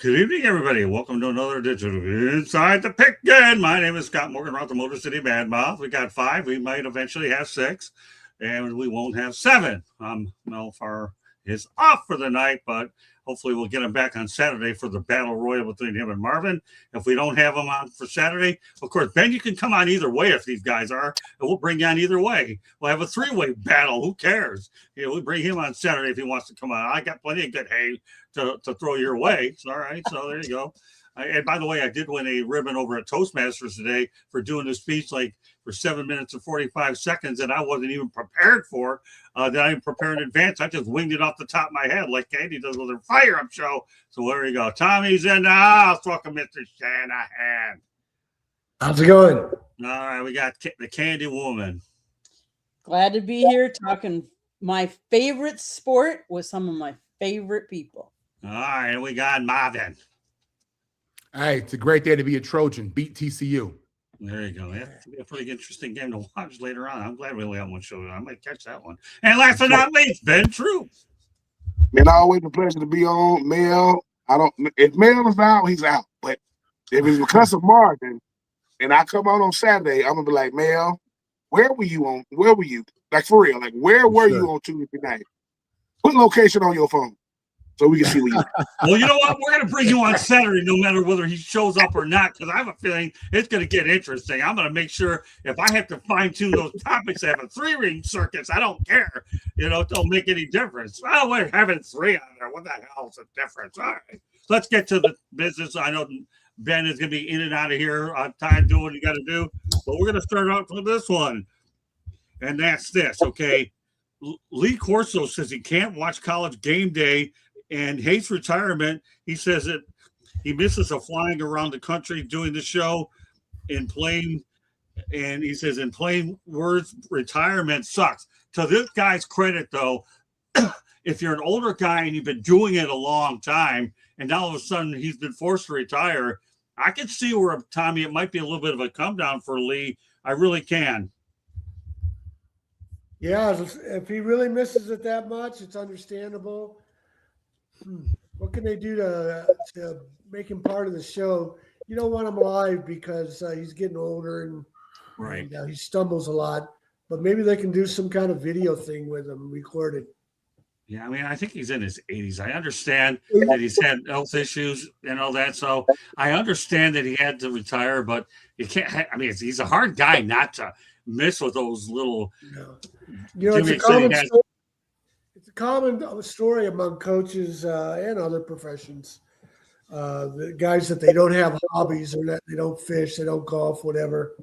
Good evening, everybody. Welcome to another edition of Inside the Pigskin. My name is Scott Morgan, around the Motor City Bad Mouth. We got 5. We might eventually have 6, and we won't have 7. Melfar is off for the night, but hopefully we'll get him back on Saturday for the battle royal between him and Marvin. If we don't have him on for Saturday, of course, Ben, you can come on either way if these guys are, and we'll bring you on either way. We'll have a 3-way battle. Who cares? We'll bring him on Saturday if he wants to come on. I got plenty of good hay to throw your way. All right, so there you go. And by the way, I did win a ribbon over at Toastmasters today for doing the speech for 7 minutes and 45 seconds that I wasn't even prepared for, that I didn't prepare in advance. I just winged it off the top of my head like Candy does with her fire-up show. So there you go. Tommy's in the house. Welcome, Mr. Shanahan. How's it going? All right, we got the Candy Woman. Glad to be here talking my favorite sport with some of my favorite people. All right, and we got Marvin. Hey, it's a great day to be a Trojan. Beat TCU. There you go. That's a pretty interesting game to watch later on. I'm glad we only have one show. I might catch that one. And last but not least, Ben Troop. Man, always a pleasure to be on. Mel, if Mel is out, he's out. But if it's because of Marvin and I come on Saturday, I'm gonna be like, Mel, where were you? Like for real, like where were you on Tuesday night? Put location on your phone so we can see where you are. Well, you know what? We're going to bring you on Saturday no matter whether he shows up or not, because I have a feeling it's going to get interesting. I'm going to make sure if I have to fine-tune those topics, I have a 3-ring circuits. I don't care. It don't make any difference. Oh, we're having 3 on there. What the hell is the difference? All right. Let's get to the business. I know Ben is going to be in and out of here on time doing what you got to do, but we're going to start out with this one. And that's this, okay? Lee Corso says he can't watch College Game Day and hates retirement. He says that he misses a flying around the country doing the show and he says in plain words, retirement sucks. To this guy's credit, though, if you're an older guy and you've been doing it a long time and now all of a sudden he's been forced to retire, I can see where, Tommy, it might be a little bit of a come down for Lee. I really can. Yeah, if he really misses it that much, it's understandable. What can they do to make him part of the show? You don't want him alive because he's getting older and right. He stumbles a lot. But maybe they can do some kind of video thing with him, recorded. Yeah, I mean, I think he's in his 80s. I understand that he's had health issues and all that. So I understand that he had to retire, but you can't. I mean, he's a hard guy not to miss with those little. It's a common story. It's a common story among coaches and other professions. The guys that they don't have hobbies or that they don't fish, they don't golf, whatever.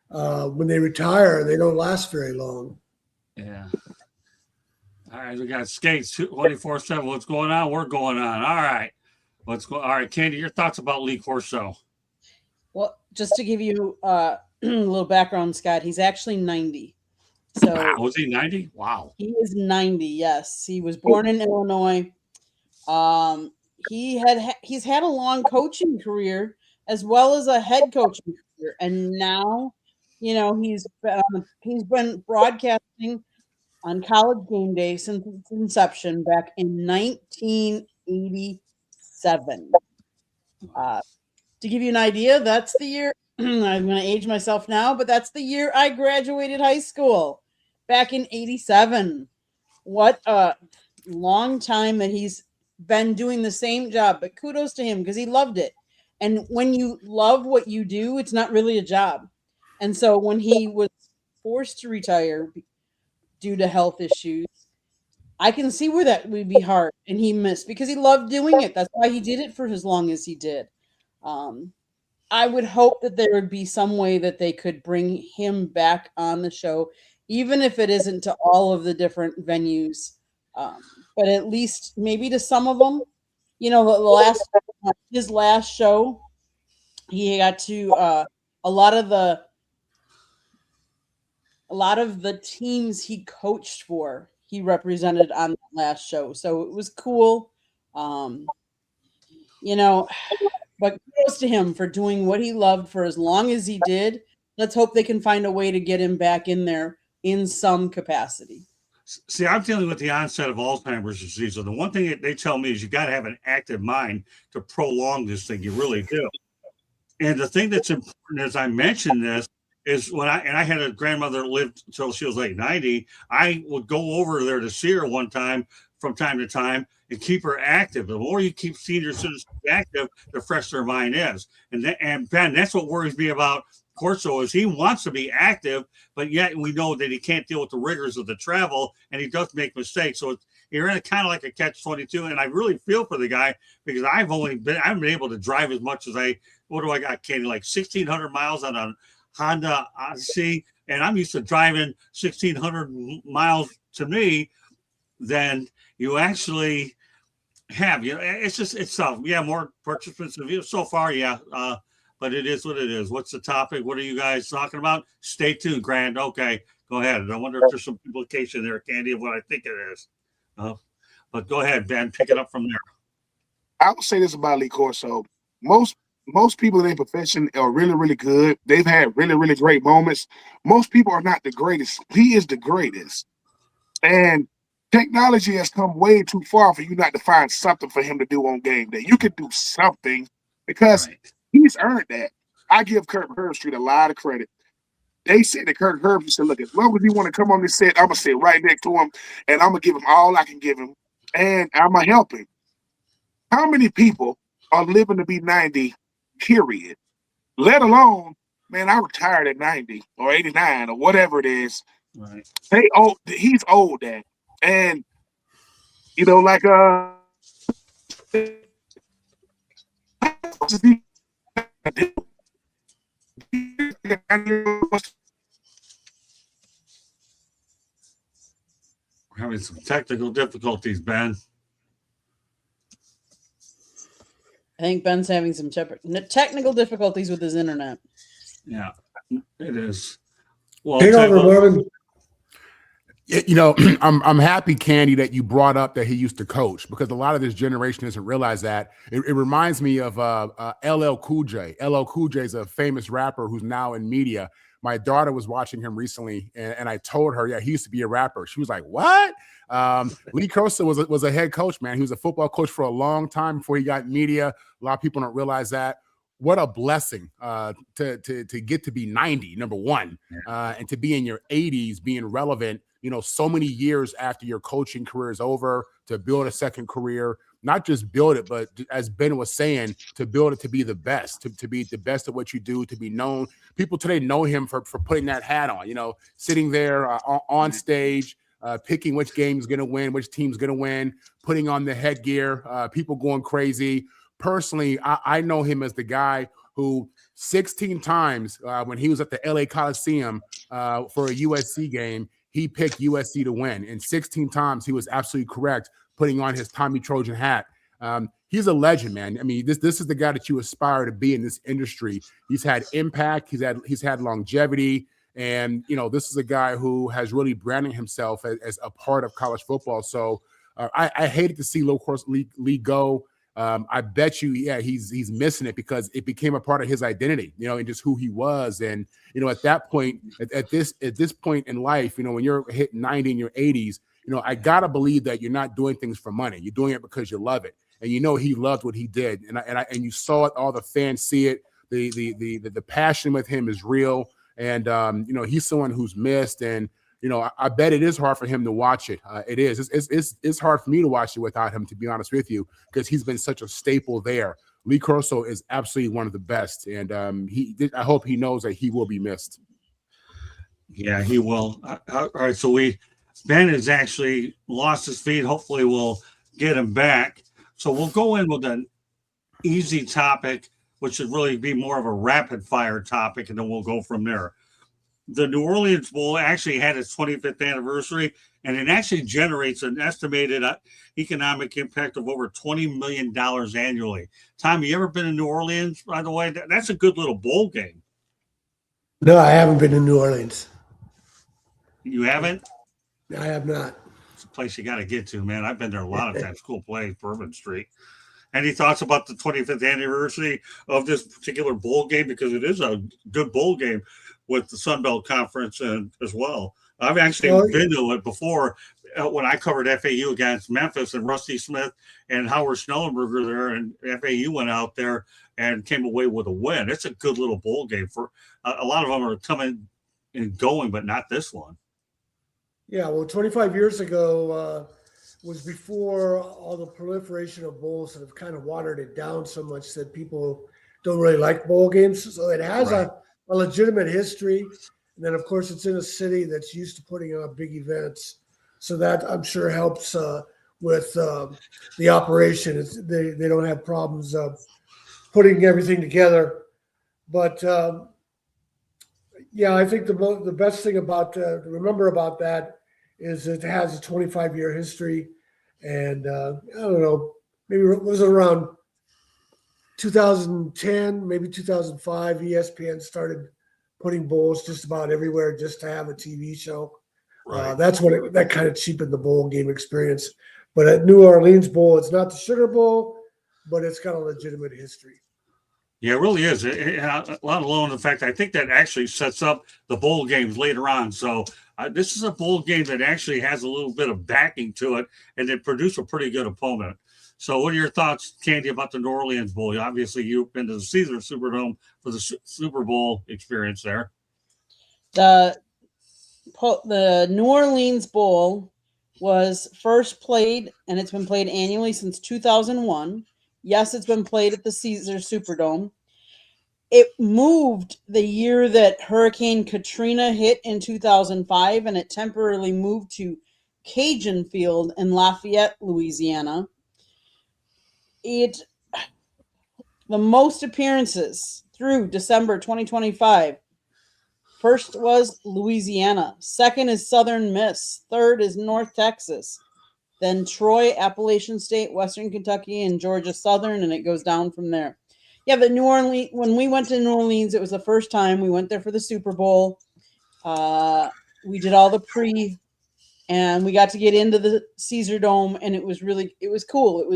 When they retire, they don't last very long. Yeah. All right, we got Skates 24/7. What's going on? We're going on. All right. All right, Candy, your thoughts about Lee Corso? Well, just to give you a little background, Scott, he's actually 90. So wow, was he 90? Wow. He is 90, yes. He was born in Illinois. He's had a long coaching career as well as a head coaching career. And now, he's been broadcasting on College Game Day since its inception back in 1987. To give you an idea, that's the year I'm going to age myself now, but that's the year I graduated high school back in 87. What a long time that he's been doing the same job, but kudos to him because he loved it. And when you love what you do, it's not really a job. And so when he was forced to retire due to health issues, I can see where that would be hard and he missed because he loved doing it. That's why he did it for as long as he did. I would hope that there would be some way that they could bring him back on the show, even if it isn't to all of the different venues, but at least maybe to some of them. His last show, he got to a lot of the teams he coached for, he represented on the last show. So it was cool. But kudos to him for doing what he loved for as long as he did. Let's hope they can find a way to get him back in there in some capacity. See, I'm dealing with the onset of Alzheimer's disease. And the one thing that they tell me is you got to have an active mind to prolong this thing. You really do. And the thing that's important, as I mentioned this, is when I had a grandmother that lived until she was like 90, I would go over there to see her one time from time to time and keep her active. The more you keep senior citizens active, the fresher their mind is. And Ben, that's what worries me about Corso is he wants to be active, but yet we know that he can't deal with the rigors of the travel, and he does make mistakes. So you're in a kind of like a catch-22, and I really feel for the guy because I haven't been able to drive as much as what do I got, Katie? Like 1,600 miles on a Honda Odyssey, and I'm used to driving 1,600 miles to me than you actually have. It's tough. Yeah, more participants so far, yeah. But it is what it is. What's the topic? What are you guys talking about? Stay tuned, Grand. Okay, go ahead. I wonder if there's some implication there, Candy, of what I think it is. But go ahead, Ben. Pick it up from there. I would say this about Lee Corso. Most people in their profession are really, really good. They've had really, really great moments. Most people are not the greatest. He is the greatest. And technology has come way too far for you not to find something for him to do on game day. You could do something because he's earned that. I give Kirk Herbstreit a lot of credit. They said that Kirk Herbstreit said, look, as long as he want to come on this set, I'm going to sit right next to him, and I'm going to give him all I can give him, and I'm going to help him. How many people are living to be 90, period? Let alone, man, I retired at 90 or 89 or whatever it is. Right. He's old, Dad. And, like We're having some technical difficulties, Ben. I think Ben's having some technical difficulties with his internet. Yeah, it is. Well, Take over, Marvin. I'm happy, Candy, that you brought up that he used to coach because a lot of this generation doesn't realize that. It reminds me of LL Cool J. LL Cool J is a famous rapper who's now in media. My daughter was watching him recently, and I told her, yeah, he used to be a rapper. She was like, what? Lee Corso was a head coach, man. He was a football coach for a long time before he got in media. A lot of people don't realize that. What a blessing to get to be 90, number one, and to be in your 80s, being relevant, so many years after your coaching career is over, to build a second career, not just build it, but as Ben was saying, to build it to be the best, to be the best at what you do, to be known. People today know him for putting that hat on, sitting there on stage, picking which game's going to win, which team's going to win, putting on the headgear, people going crazy. Personally, I know him as the guy who 16 times when he was at the LA Coliseum for a USC game, he picked USC to win. And 16 times he was absolutely correct putting on his Tommy Trojan hat. He's a legend, man. I mean, this is the guy that you aspire to be in this industry. He's had impact. He's had longevity. And, this is a guy who has really branded himself as a part of college football. So I hated to see Lee go. I bet you, he's missing it because it became a part of his identity, and just who he was. And, at that point, at this point in life, when you're hitting 90 in your 80s, I got to believe that you're not doing things for money. You're doing it because you love it. And he loved what he did. And you saw it, all the fans see it. The passion with him is real. And, he's someone who's missed. And, I bet it is hard for him to watch it. It is. It's hard for me to watch it without him, to be honest with you, because he's been such a staple there. Lee Corso is absolutely one of the best. And I hope he knows that he will be missed. Yeah, he will. All right. So Ben has actually lost his feed. Hopefully we'll get him back. So we'll go in with an easy topic, which should really be more of a rapid fire topic. And then we'll go from there. The New Orleans Bowl actually had its 25th anniversary, and it actually generates an estimated economic impact of over $20 million annually. Tom, you ever been in New Orleans, by the way? That's a good little bowl game. No, I haven't been to New Orleans. You haven't? I have not. It's a place you got to get to, man. I've been there a lot of times. Cool place, Bourbon Street. Any thoughts about the 25th anniversary of this particular bowl game? Because it is a good bowl game. with the Sun Belt Conference and as well. I've actually been to it before when I covered FAU against Memphis and Rusty Smith and Howard Schnellenberger there, and FAU went out there and came away with a win. It's a good little bowl game. For a lot of them are coming and going, but not this one. Yeah, well, 25 years ago was before all the proliferation of bowls that have kind of watered it down so much that people don't really like bowl games. So it has a legitimate history. And then, of course, it's in a city that's used to putting on big events. So that, I'm sure, helps with the operation. They don't have problems putting everything together. But, yeah, I think the best thing to remember about that is it has a 25-year history. And I don't know, maybe it was around 2010, maybe 2005, ESPN started putting bowls just about everywhere just to have a TV show. Right. That's when that kind of cheapened the bowl game experience. But at New Orleans Bowl, it's not the Sugar Bowl, but it's got a legitimate history. Yeah, it really is. Let alone the fact I think that actually sets up the bowl games later on. So this is a bowl game that actually has a little bit of backing to it, and it produced a pretty good opponent. So what are your thoughts, Candy, about the New Orleans Bowl? Obviously, you've been to the Caesars Superdome for the Super Bowl experience there. The New Orleans Bowl was first played, and it's been played annually since 2001. Yes, it's been played at the Caesars Superdome. It moved the year that Hurricane Katrina hit in 2005, and it temporarily moved to Cajun Field in Lafayette, Louisiana. The most appearances through December 2025. First was Louisiana. Second is Southern Miss. Third is North Texas. Then Troy, Appalachian State, Western Kentucky, and Georgia Southern, and it goes down from there. Yeah, but New Orleans, when we went to New Orleans, it was the first time. We went there for the Super Bowl. We did all the pre, and we got to get into the Caesar Dome, and it was cool.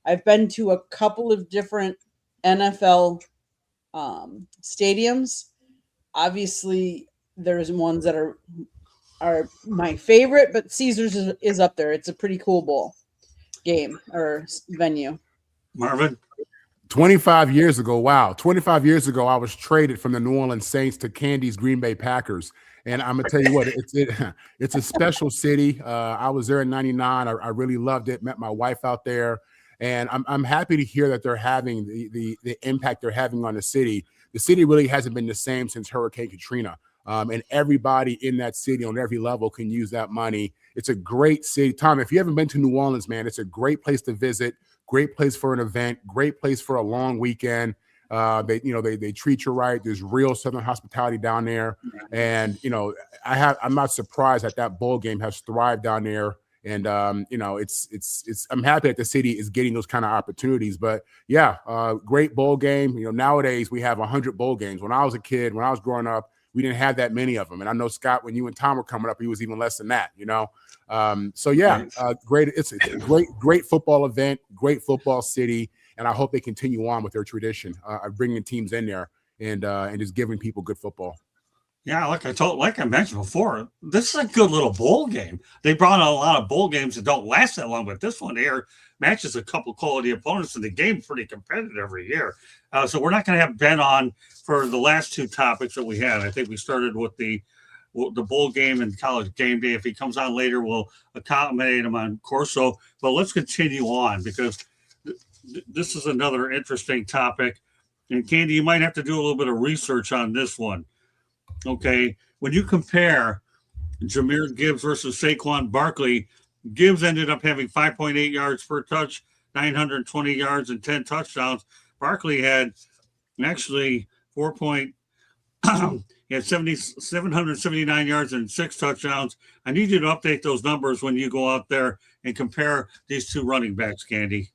I've been to a couple of different NFL stadiums. Obviously, there's ones that are my favorite, but Caesars is up there. It's a pretty cool bowl game or venue. Marvin? 25 years ago, wow. 25 years ago, I was traded from the New Orleans Saints to Candy's Green Bay Packers. And I'm going to tell you what, it's a special city. I was there in 99. I really loved it. Met my wife out there. And I'm happy to hear that they're having the impact they're having on the city. The city really hasn't been the same since Hurricane Katrina. And everybody in that city on every level can use that money. It's a great city. Tom, if you haven't been to New Orleans, man, it's a great place to visit, great place for an event, great place for a long weekend. They treat you right. There's real Southern hospitality down there. And, I'm not surprised that bowl game has thrived down there. And, I'm happy that the city is getting those kind of opportunities. But, yeah, great bowl game. Nowadays we have 100 bowl games. When I was a kid, when I was growing up, we didn't have that many of them. And I know, Scott, when you and Tom were coming up, he was even less than that, great. It's a great football event, great football city. And I hope they continue on with their tradition of bringing teams in there and just giving people good football. Yeah, like I mentioned before, this is a good little bowl game. They brought out a lot of bowl games that don't last that long, but this one here matches a couple quality opponents, and the game's pretty competitive every year. So we're not going to have Ben on for the last two topics that we had. I think we started with the bowl game and college game day. If he comes on later, we'll accommodate him on Corso. But let's continue on because this is another interesting topic. And Candy, you might have to do a little bit of research on this one. Okay, when you compare Jahmyr Gibbs versus Saquon Barkley, Gibbs ended up having 5.8 yards per touch, 920 yards, and 10 touchdowns. Barkley had actually 779 yards and 6 touchdowns. I need you to update those numbers when you go out there and compare these two running backs, Candy.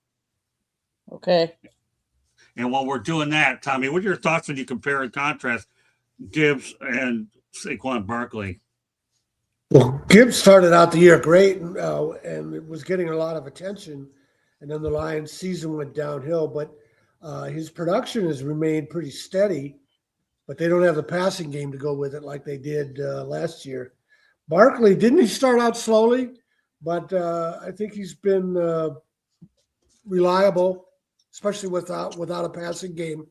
Okay. And while we're doing that, Tommy, what are your thoughts when you compare and contrast Gibbs and Saquon Barkley? Well, Gibbs started out the year great and it was getting a lot of attention. And then the Lions season went downhill, but his production has remained pretty steady. but they don't have the passing game to go with it like they did last year. Barkley, didn't he start out slowly? But I think he's been reliable, especially without a passing game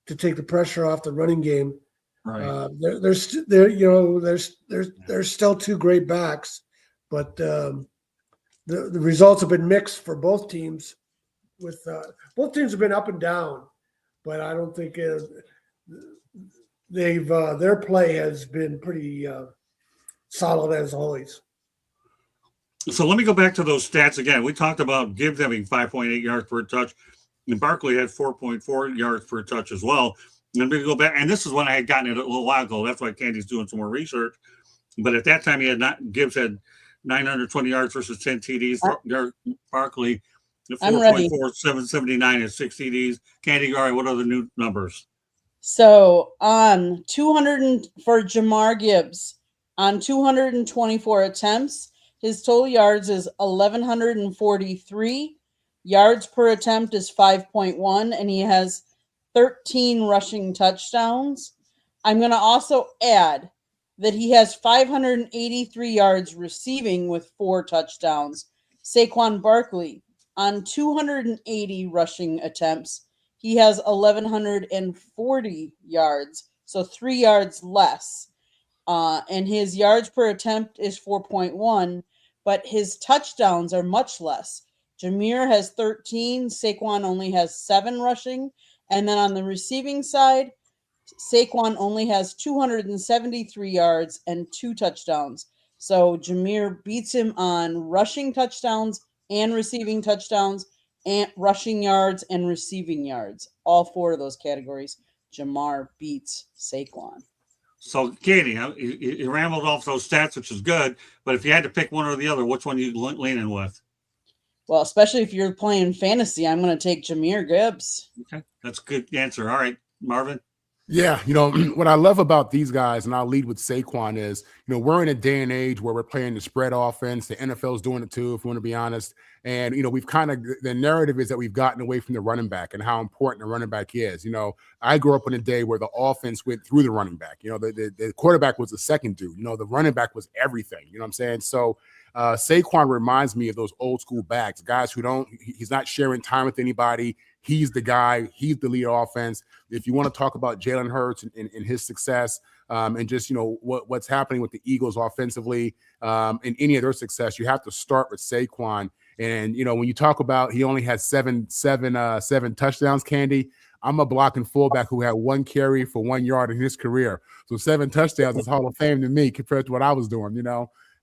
to take the pressure off the running game. Right. There's still two great backs, but the results have been mixed for both teams. With both teams have been up and down, but I don't think their play has been pretty solid as always. So let me go back to those stats again. We talked about Gibbs having 5.8 yards per touch, and Barkley had 4.4 yards per touch as well. And we go back, and this is when I had gotten it a little while ago. That's why Candy's doing some more research. But at that time, Gibbs had 920 yards versus 10 TDs. Barkley, 4.4, 779 and 6 TDs. Candy, all right, what are the new numbers? So on 200 for Jamar Gibbs, on 224 attempts, his total yards is 1,143. Yards per attempt is 5.1, and he has 13 rushing touchdowns. I'm going to also add that he has 583 yards receiving with 4 touchdowns. Saquon Barkley, on 280 rushing attempts, he has 1,140 yards, so 3 yards less. And his yards per attempt is 4.1, but his touchdowns are much less. Jameer has 13. Saquon only has 7 rushing. And then on the receiving side, Saquon only has 273 yards and 2 touchdowns. So Jameer beats him on rushing touchdowns and receiving touchdowns, and rushing yards and receiving yards. All 4 of those categories, Jamar beats Saquon. So, Katie, you rambled off those stats, which is good. But if you had to pick one or the other, which one are you leaning with? Well, especially if you're playing fantasy, I'm going to take Jameer Gibbs. Okay, that's a good answer. All right, Marvin. Yeah, what I love about these guys, and I'll lead with Saquon, is, we're in a day and age where we're playing the spread offense. The NFL's doing it too, if you want to be honest. And, we've the narrative is that we've gotten away from the running back and how important the running back is. I grew up in a day where the offense went through the running back. The quarterback was the second dude. The running back was everything. You know what I'm saying? So Saquon reminds me of those old school backs, guys he's not sharing time with anybody. He's the guy. He's the lead offense. If you want to talk about Jalen Hurts and his success and just, what's happening with the Eagles offensively and any of their success, you have to start with Saquon. And, when you talk about he only had seven touchdowns, Candy, I'm a blocking fullback who had 1 carry for 1 yard in his career. So 7 touchdowns is Hall of Fame to me compared to what I was doing,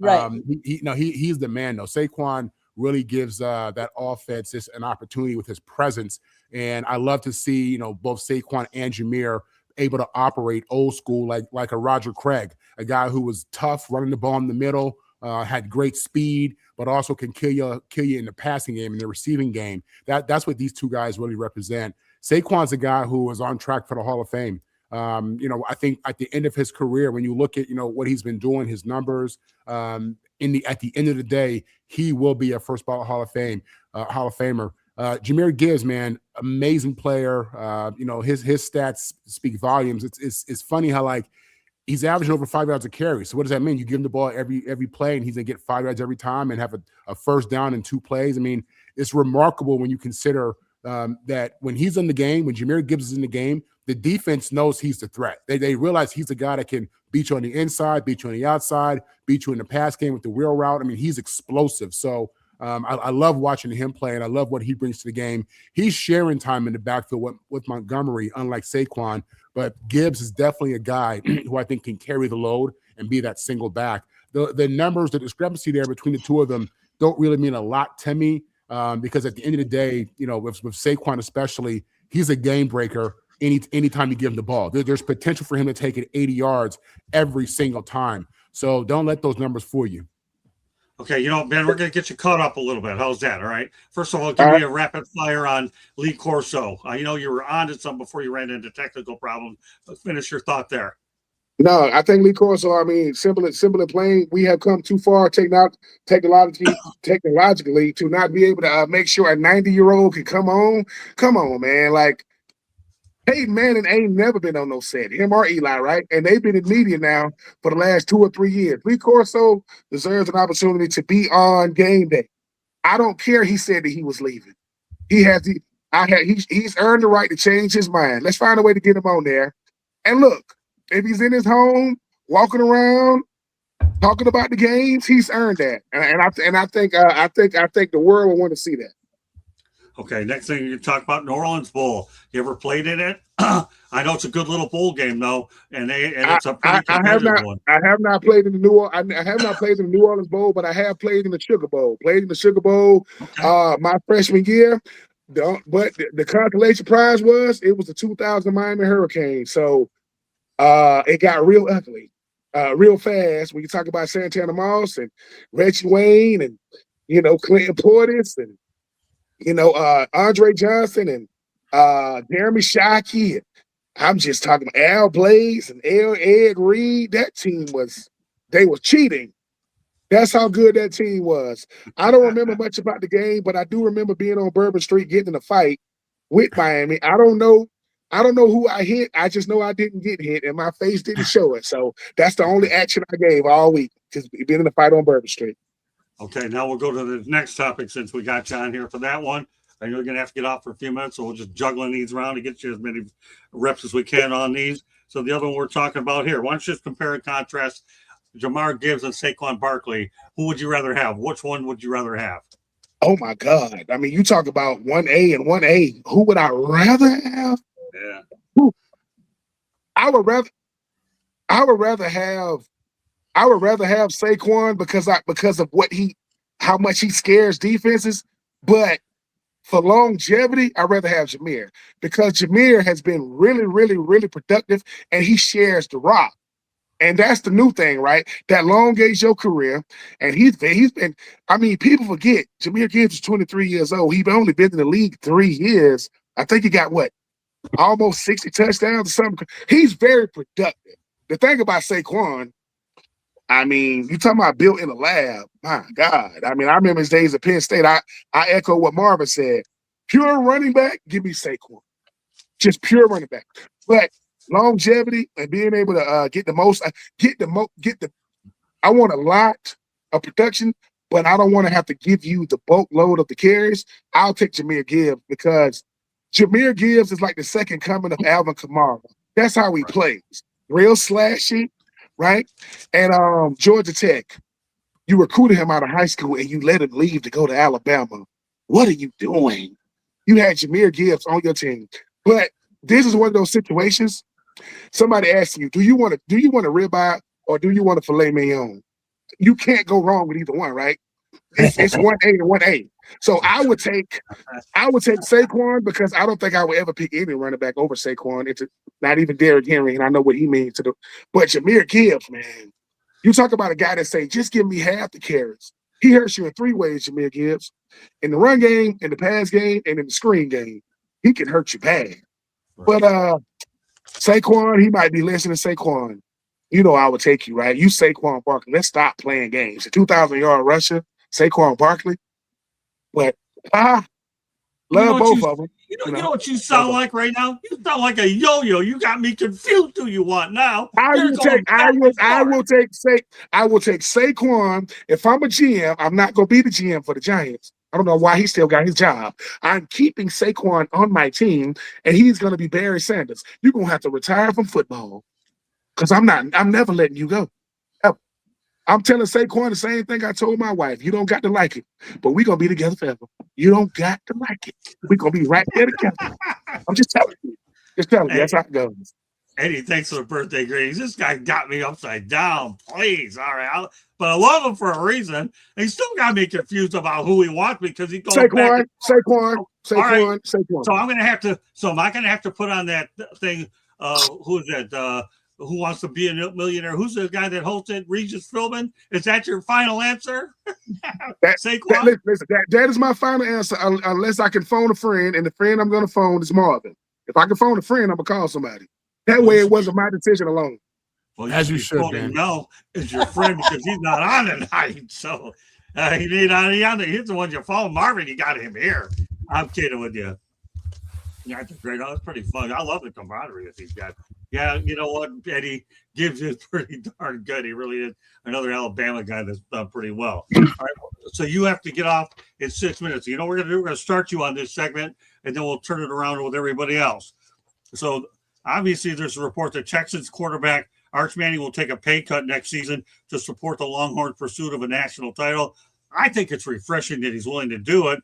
Right. He's the man, though. Saquon really gives that offense an opportunity with his presence. And I love to see, both Saquon and Jameer able to operate old school, like a Roger Craig, a guy who was tough, running the ball in the middle, had great speed, but also can kill you in the passing game and the receiving game. That's what these two guys really represent. Saquon's a guy who is on track for the Hall of Fame. I think at the end of his career, when you look at, what he's been doing, his numbers, at the end of the day, he will be a first ballot Hall of Famer. Jameer Gibbs, man, amazing player. His stats speak volumes. It's funny how he's averaging over 5 yards a carry. So what does that mean? You give him the ball every play, and he's gonna get 5 yards every time and have a first down in 2 plays. I mean, it's remarkable when you consider that when he's in the game, when Jameer Gibbs is in the game, the defense knows he's the threat. They realize he's the guy that can beat you on the inside, beat you on the outside, beat you in the pass game with the wheel route. I mean, he's explosive. So I love watching him play, and I love what he brings to the game. He's sharing time in the backfield with Montgomery, unlike Saquon. But Gibbs is definitely a guy who I think can carry the load and be that single back. The numbers, the discrepancy there between the two of them don't really mean a lot to me because at the end of the day, with Saquon especially, he's a game breaker anytime you give him the ball. There's potential for him to take it 80 yards every single time. So don't let those numbers fool you. Okay, Ben, we're going to get you caught up a little bit. How's that? All right. First of all, give me a rapid fire on Lee Corso. I know you were on to some before you ran into technical problems. Finish your thought there. No, I think Lee Corso, simple and plain, we have come too far technologically to not be able to make sure a 90-year-old can come on. Come on, man. Peyton Manning ain't never been on no set, him or Eli, right? And they've been in media now for the last 2 or 3 years. Lee Corso deserves an opportunity to be on game day. I don't care. He said that he was leaving. He's earned the right to change his mind. Let's find a way to get him on there. And look, if he's in his home, walking around, talking about the games, he's earned that. And I think the world will want to see that. Okay, next thing you talk about New Orleans Bowl. You ever played in it? I know it's a good little bowl game though, and it's a pretty competitive one. I have not played in the I have not played in the New Orleans Bowl, but I have played in the Sugar Bowl. Played in the Sugar Bowl my freshman year. But the consolation prize was the 2000 Miami Hurricane. So it got real ugly, real fast. When you talk about Santana Moss and Reggie Wayne and Clinton Portis and Andre Johnson and Jeremy Shockey. I'm just talking about Al Blaze and Ed Reed. That team they were cheating. That's how good that team was. I don't remember much about the game, but I do remember being on Bourbon Street getting in a fight with Miami. I don't know who I hit. I just know I didn't get hit and my face didn't show it. So that's the only action I gave all week, just being in a fight on Bourbon Street. Okay, now we'll go to the next topic since we got John here for that one. I know you're going to have to get off for a few minutes, so we'll just juggling these around to get you as many reps as we can on these. So the other one we're talking about here, why don't you just compare and contrast Jamar Gibbs and Saquon Barkley? Who would you rather have? Which one would you rather have? Oh, my God. I mean, you talk about 1A and 1A. Who would I rather have? Yeah. Who? I would rather have Saquon because of how much he scares defenses. But for longevity, I'd rather have Jameer because Jameer has been really, really, really productive and he shares the rock. And that's the new thing, right? That elongates your career. And he's been, I mean, people forget Jameer Gibbs is 23 years old. He's only been in the league 3 years. I think he got almost 60 touchdowns or something. He's very productive. The thing about Saquon, I mean, you talking about built in a lab. My God. I mean, I remember his days at Penn State. I echo what Marvin said. Pure running back, give me Saquon. Just pure running back. But longevity and being able to get the most, I want a lot of production, but I don't want to have to give you the bulk load of the carries. I'll take Jameer Gibbs because Jameer Gibbs is like the second coming of Alvin Kamara. That's how he plays. Real slashy, right? And Georgia Tech, you recruited him out of high school and you let him leave to go to Alabama. What are you doing? You had Jameer Gibbs on your team. But this is one of those situations. Somebody asking you, do you want a ribeye or do you want a filet mignon? You can't go wrong with either one, right? It's 1A and 1A. So I would take Saquon because I don't think I would ever pick any running back over Saquon. It's not even Derrick Henry, and I know what he means to do. But Jameer Gibbs, man, you talk about a guy that say, just give me half the carries. He hurts you in 3 ways, Jameer Gibbs. In the run game, in the pass game, and in the screen game. He can hurt you bad. Right. But Saquon, he might be listening to Saquon. You know I would take you, right? You Saquon Barkley. Let's stop playing games. A 2,000-yard rusher, Saquon Barkley. But love both of them. You know what you sound like right now? You sound like a yo-yo. You got me confused. Who you want now? I will take Saquon. If I'm a GM, I'm not going to be the GM for the Giants. I don't know why he still got his job. I'm keeping Saquon on my team, and he's going to be Barry Sanders. You're going to have to retire from football because I'm never letting you go. Ever. I'm telling Saquon the same thing I told my wife. You don't got to like it, but we're going to be together forever. You don't got to like it. We're going to be right there together. I'm just telling you. That's how it goes. Eddie, thanks for the birthday greetings. This guy got me upside down. Please, all right. But I love him for a reason. He still got me confused about who he wants because he goes Saquon. Right. So I'm gonna have to. So am I gonna have to put on that thing? Who is that? Who Wants to Be a Millionaire? Who's the guy that hosted Regis Philbin? Is that your final answer? Saquon? That is my final answer, unless I can phone a friend, and the friend I'm gonna phone is Marvin. If I can phone a friend, I'm gonna call somebody. That way, it wasn't my decision alone. Well, as you should, man. No, is your friend because he's not on tonight. So he's the one you phone. Marvin, you got him here. I'm kidding with you. Yeah, it's great. That was pretty fun. I love the camaraderie that these guys. Yeah, you know what? Eddie Gibbs is pretty darn good. He really is another Alabama guy that's done pretty well. All right, so you have to get off in 6 minutes. You know what we're gonna do? We're gonna start you on this segment, and then we'll turn it around with everybody else. So obviously, there's a report that Texans quarterback Arch Manning will take a pay cut next season to support the Longhorns' pursuit of a national title. I think it's refreshing that he's willing to do it.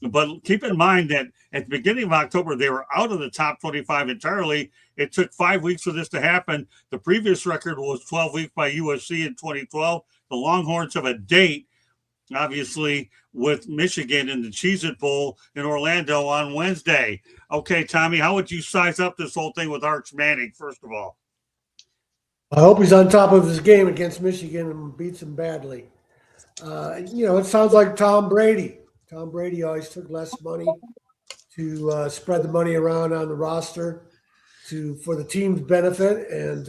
But keep in mind that at the beginning of October, they were out of the top 25 entirely. It took 5 weeks for this to happen. The previous record was 12 weeks by USC in 2012. The Longhorns have a date, obviously, with Michigan in the Cheez-It Bowl in Orlando on Wednesday. Okay, Tommy, how would you size up this whole thing with Arch Manning, first of all? I hope he's on top of his game against Michigan and beats them badly. It sounds like Tom Brady. Tom Brady always took less money to spread the money around on the roster for the team's benefit, and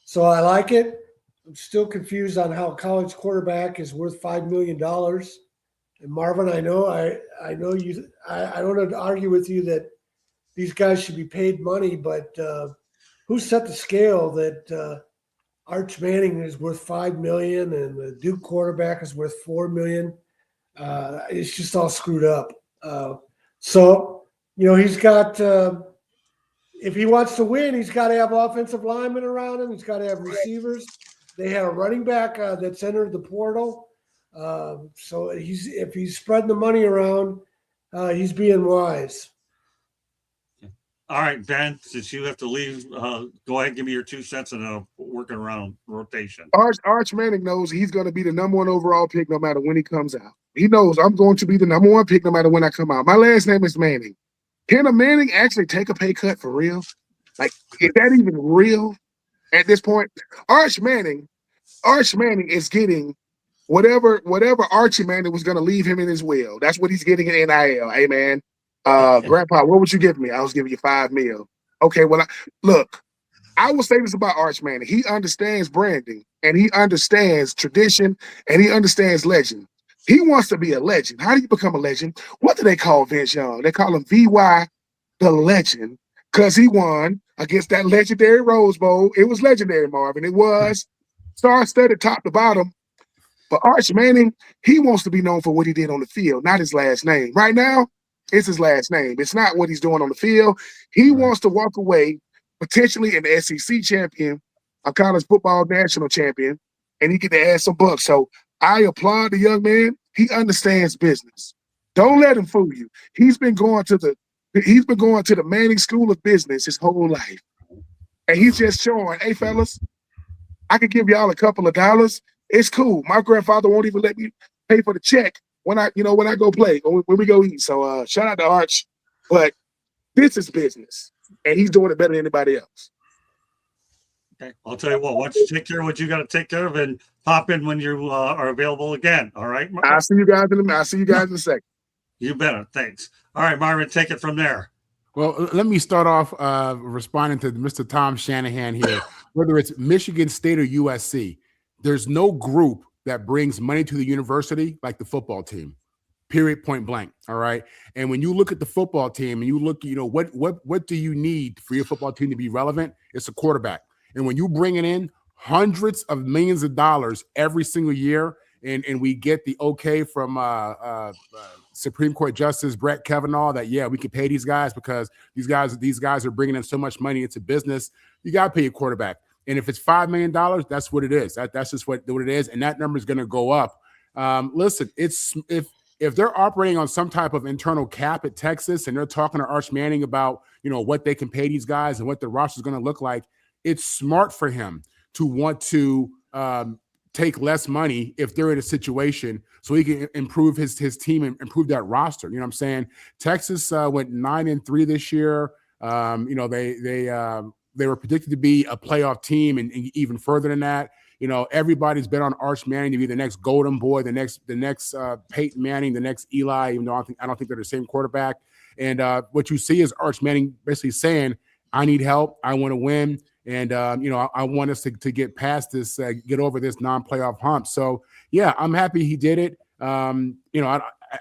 so I like it. I'm still confused on how a college quarterback is worth $5 million. And Marvin, I know you. I don't have to argue with you that these guys should be paid money, but who set the scale that Arch Manning is worth $5 million and the Duke quarterback is worth $4 million? It's just all screwed up. So he's got. If he wants to win, he's got to have offensive linemen around him. He's got to have receivers. They had a running back that's entered the portal. So if he's spreading the money around, he's being wise. All right, Ben, since you have to leave, go ahead and give me your 2 cents and working around rotation. Arch Manning knows he's going to be the number 1 overall pick no matter when he comes out. He knows I'm going to be the number 1 pick no matter when I come out. My last name is Manning. Can a Manning actually take a pay cut for real? Like, is that even real at this point? Arch Manning is getting whatever Archie Manning was going to leave him in his will. That's what he's getting in NIL. Hey, man. Grandpa, what would you give me? I was giving you $5 million. Okay, well, look, I will say this about Arch Manning. He understands branding, and he understands tradition, and he understands legend. He wants to be a legend. How do you become a legend? What do they call Vince Young? They call him VY the Legend because he won against that legendary Rose Bowl. It was legendary, Marvin. It was star-studded top to bottom. But Arch Manning, he wants to be known for what he did on the field, not his last name. Right now, it's his last name. It's not what he's doing on the field. He wants to walk away potentially an SEC champion, a college football national champion, and he get to add some bucks. So I applaud the young man. He understands business. Don't let him fool you. He's been going to the Manning School of Business his whole life. And he's just showing, hey, fellas, I could give y'all a couple of dollars. It's cool. My grandfather won't even let me pay for the check when I go play or when we go eat. So shout out to Arch. But this is business. And he's doing it better than anybody else. Okay, I'll tell you what. Why don't you take care of what you got to take care of and pop in when you are available again. All right. I'll see you guys in a second. You better. Thanks. All right, Marvin, take it from there. Well, let me start off responding to Mr. Tom Shanahan here. Whether it's Michigan State or USC, there's no group that brings money to the university like the football team. Period, point blank. All right. And when you look at the football team and you look, what do you need for your football team to be relevant? It's a quarterback. And when you bring it in hundreds of millions of dollars every single year, and we get the okay from Supreme Court Justice Brett Kavanaugh that, yeah, we can pay these guys because these guys are bringing in so much money into business. You got to pay your quarterback. And if it's $5 million, that's what it is. That's just what it is. And that number is going to go up. Listen, if they're operating on some type of internal cap at Texas and they're talking to Arch Manning about, what they can pay these guys and what the roster is going to look like, it's smart for him to want to take less money if they're in a situation so he can improve his team and improve that roster. You know what I'm saying? Texas went 9-3 this year. They were predicted to be a playoff team and even further than that. Everybody's been on Arch Manning to be the next Golden Boy, the next Peyton Manning, the next Eli, even though I don't think they're the same quarterback. And what you see is Arch Manning basically saying, I need help. I want to win. And, I want us to get past this, get over this non-playoff hump. So, yeah, I'm happy he did it.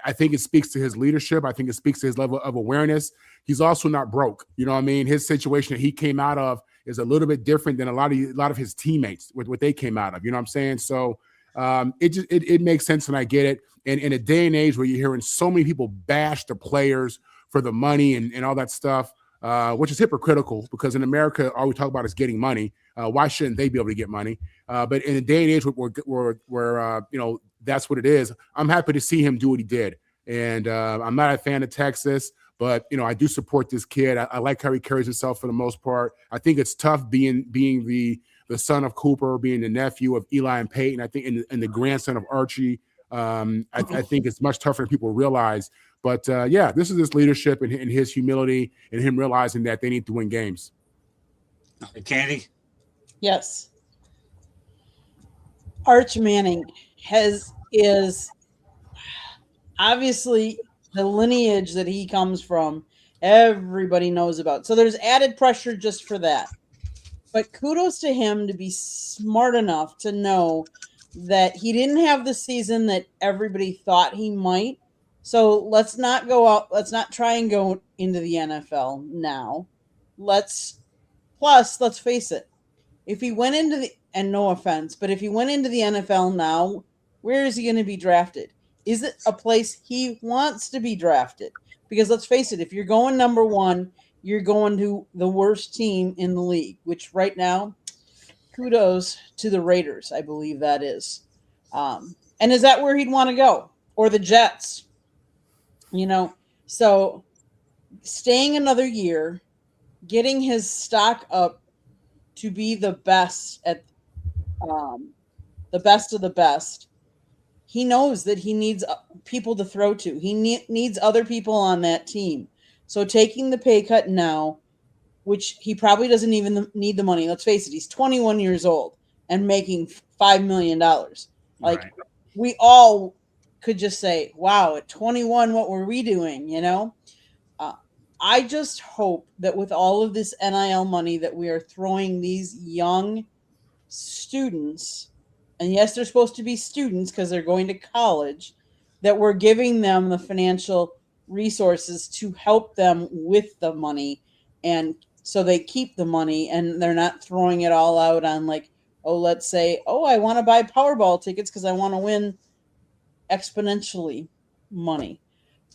I think it speaks to his leadership. I think it speaks to his level of awareness. He's also not broke. You know what I mean? His situation that he came out of is a little bit different than a lot of his teammates with what they came out of. You know what I'm saying? So it makes sense, and I get it. And in a day and age where you're hearing so many people bash the players for the money and all that stuff, which is hypocritical, because in America, all we talk about is getting money. Why shouldn't they be able to get money? But in a day and age where that's what it is, I'm happy to see him do what he did. And I'm not a fan of Texas, but I do support this kid. I like how he carries himself for the most part. I think it's tough being the son of Cooper, being the nephew of Eli and Peyton. I think and the grandson of Archie. I think it's much tougher than people realize. But this is his leadership and his humility and him realizing that they need to win games. Candy? Yes. Arch Manning is obviously the lineage that he comes from. Everybody knows about. So there's added pressure just for that. But kudos to him to be smart enough to know that he didn't have the season that everybody thought he might. So let's not go out. Let's not try and go into the NFL now. Let's face it. If he went into and no offense, but if he went into the NFL now, where is he going to be drafted? Is it a place he wants to be drafted? Because let's face it, if you're going number one, you're going to the worst team in the league, which right now, kudos to the Raiders, I believe that is. And is that where he'd want to go? Or the Jets? So staying another year, getting his stock up to be the best at the best of the best. He knows that he needs people to throw to. He needs other people on that team. So taking the pay cut now, which he probably doesn't even need the money. Let's face it, he's 21 years old and making $5 million. Like, right. We all could just say, wow, at 21, what were we doing, I just hope that with all of this NIL money that we are throwing these young students, and yes, they're supposed to be students because they're going to college, that we're giving them the financial resources to help them with the money, and so they keep the money and they're not throwing it all out on let's say, I want to buy Powerball tickets because I want to win exponentially money.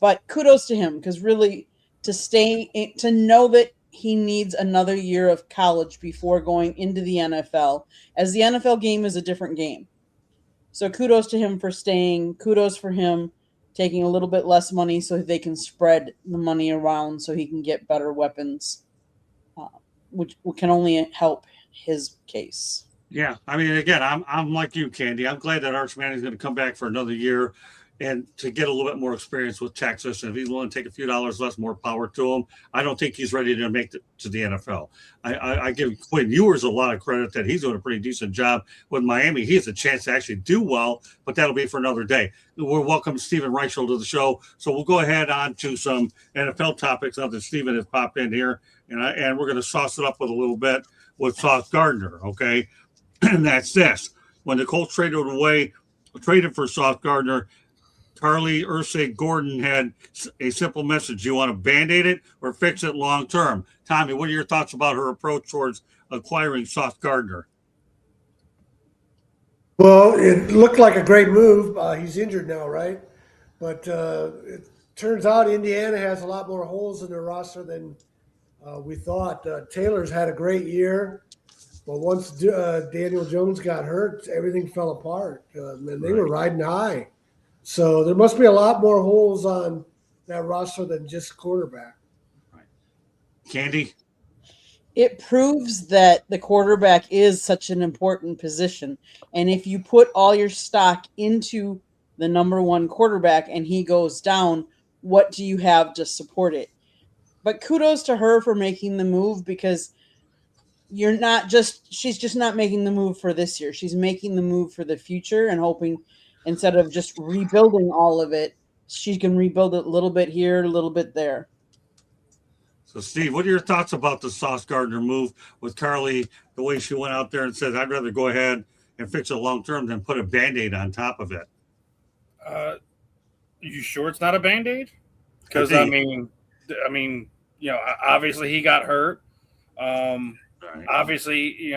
But kudos to him, because really to know that he needs another year of college before going into the NFL, as the NFL game is a different game. So kudos to him for staying. Kudos for him taking a little bit less money so they can spread the money around so he can get better weapons, which can only help his case. Yeah, I mean, again, I'm like you, Candy. I'm glad that Arch Manning is going to come back for another year and to get a little bit more experience with Texas. And if he's willing to take a few dollars less, more power to him. I don't think he's ready to make it to the NFL. I give Quinn Ewers a lot of credit that he's doing a pretty decent job with Miami. He has a chance to actually do well, but that'll be for another day. We'll welcome Stephen Reichel to the show. So we'll go ahead on to some NFL topics now that Stephen has popped in here. And we're going to sauce it up with a little bit with Sauce Gardner, okay? And that's this. When the Colts traded for Sauce Gardner, Carly Ursay Gordon had a simple message. Do you want to Band-Aid it or fix it long term? Tommy, what are your thoughts about her approach towards acquiring Sauce Gardner? Well, it looked like a great move. He's injured now, right? But it turns out Indiana has a lot more holes in their roster than we thought. Taylor's had a great year. But once Daniel Jones got hurt, everything fell apart. And they were riding high. So there must be a lot more holes on that roster than just quarterback. Right. Candy? It proves that the quarterback is such an important position. And if you put all your stock into the number one quarterback and he goes down, what do you have to support it? But kudos to her for making the move, because she's just not making the move for this year. She's making the move for the future and hoping, instead of just rebuilding all of it, she can rebuild it a little bit here, a little bit there. So, Steve, what are your thoughts about the Sauce Gardner move with Carly, the way she went out there and said, I'd rather go ahead and fix it long term than put a Band-Aid on top of it? You sure it's not a Band-Aid? Because I mean, obviously he got hurt. Obviously,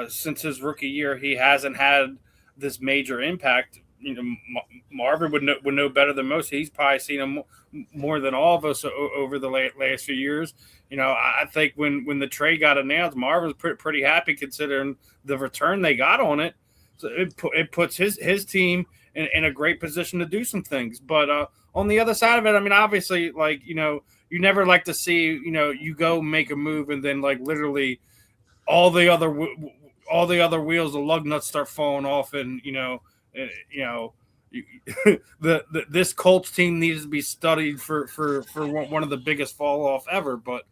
since his rookie year, he hasn't had this major impact. Marvin would know better than most. He's probably seen him more than all of us over the last few years. I think when the trade got announced, Marvin was pretty happy considering the return they got on it. So it puts his team in a great position to do some things. But on the other side of it, I mean, obviously, you never like to see, you go make a move and then literally all the other wheels, the lug nuts start falling off, and this Colts team needs to be studied for one of the biggest fall off ever. But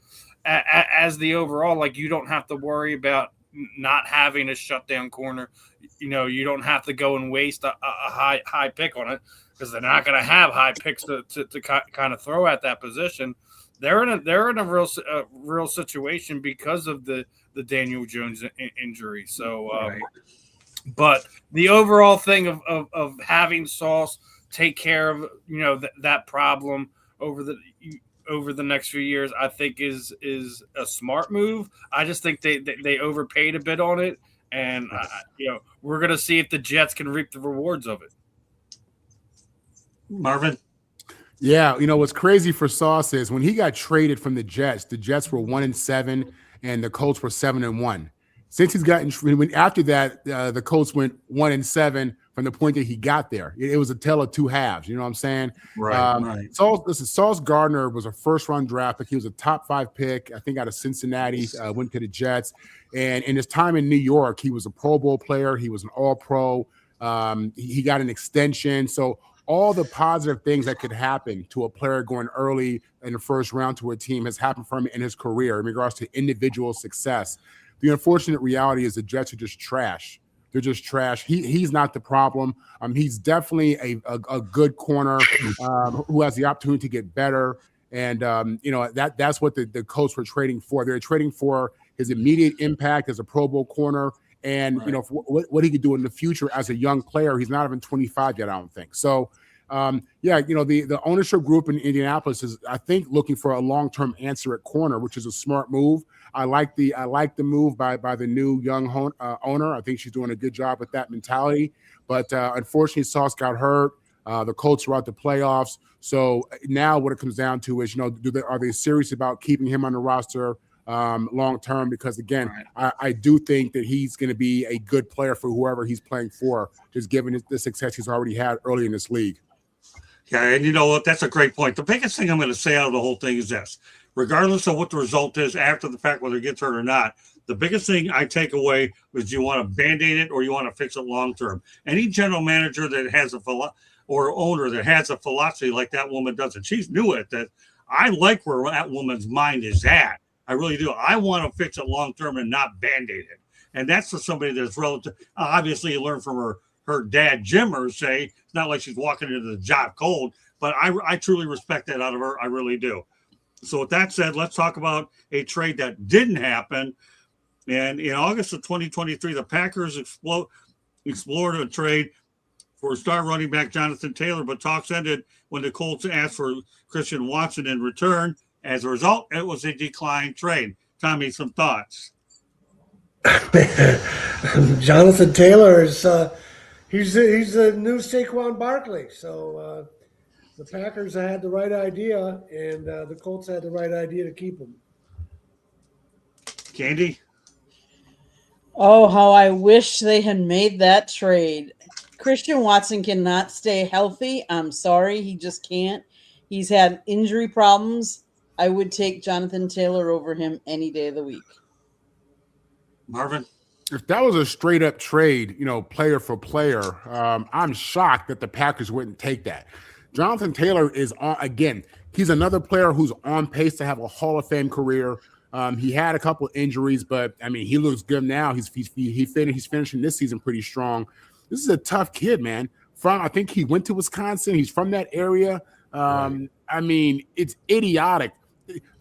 as the overall, you don't have to worry about not having a shutdown corner. You don't have to go and waste a high pick on it, because they're not going to have high picks to kind of throw at that position. They're in a real situation because of the Daniel Jones injury. So, but the overall thing of having Sauce take care of that problem over the next few years, I think is a smart move. I just think they overpaid a bit on it, and we're going to see if the Jets can reap the rewards of it. Marvin? Yeah, what's crazy for Sauce is when he got traded from the Jets were 1-7 and the Colts were 7-1. Since he's gotten after that, the Colts went 1-7 from the point that he got there. It was a tale of two halves. You know what I'm saying? Right. Sauce Gardner was a first-round draft pick. He was a top 5 pick, I think, out of Cincinnati. Went to the Jets, and in his time in New York, he was a Pro Bowl player. He was an All-Pro. He got an extension. So all the positive things that could happen to a player going early in the first round to a team has happened for him in his career in regards to individual success. The unfortunate reality is the Jets are just trash. They're just trash. He's not the problem. He's definitely a good corner who has the opportunity to get better. And, that's what the Colts were trading for. They're trading for his immediate impact as a Pro Bowl corner. And, what he could do in the future as a young player. He's not even 25 yet, I don't think. So, the ownership group in Indianapolis is, I think, looking for a long-term answer at corner, which is a smart move. I like the move by the new young owner. I think she's doing a good job with that mentality. But unfortunately, Sauce got hurt. The Colts were out the playoffs. So now what it comes down to is, are they serious about keeping him on the roster long term? Because again, I do think that he's going to be a good player for whoever he's playing for, just given the success he's already had early in this league. Yeah, and you know what? That's a great point. The biggest thing I'm going to say out of the whole thing is this: regardless of what the result is after the fact, whether it gets hurt or not, the biggest thing I take away is you want to band-aid it or you want to fix it long term. Any general manager that has or owner that has a philosophy like that woman does, and she's new at that. I like where that woman's mind is at. I really do. I want to fix it long term and not band-aid it. And that's for somebody that's relative. Obviously, you learn from her dad, Jimmer, say it's not like she's walking into the job cold, but I truly respect that out of her. I really do. So with that said, let's talk about a trade that didn't happen. And in August of 2023, the Packers explored a trade for star running back Jonathan Taylor, but talks ended when the Colts asked for Christian Watson in return. As a result, it was a declined trade. Tommy, some thoughts? Jonathan Taylor is he's the new Saquon Barkley. So the Packers had the right idea, and the Colts had the right idea to keep him. Candy? Oh, how I wish they had made that trade. Christian Watson cannot stay healthy. I'm sorry, he just can't. He's had injury problems. I would take Jonathan Taylor over him any day of the week. Marvin? If that was a straight up trade, player for player, I'm shocked that the Packers wouldn't take that. Jonathan Taylor is he's another player who's on pace to have a Hall of Fame career. He had a couple of injuries, but I mean, he looks good now. He's finishing this season pretty strong. This is a tough kid, man. I think he went to Wisconsin. He's from that area. Right. I mean, it's idiotic.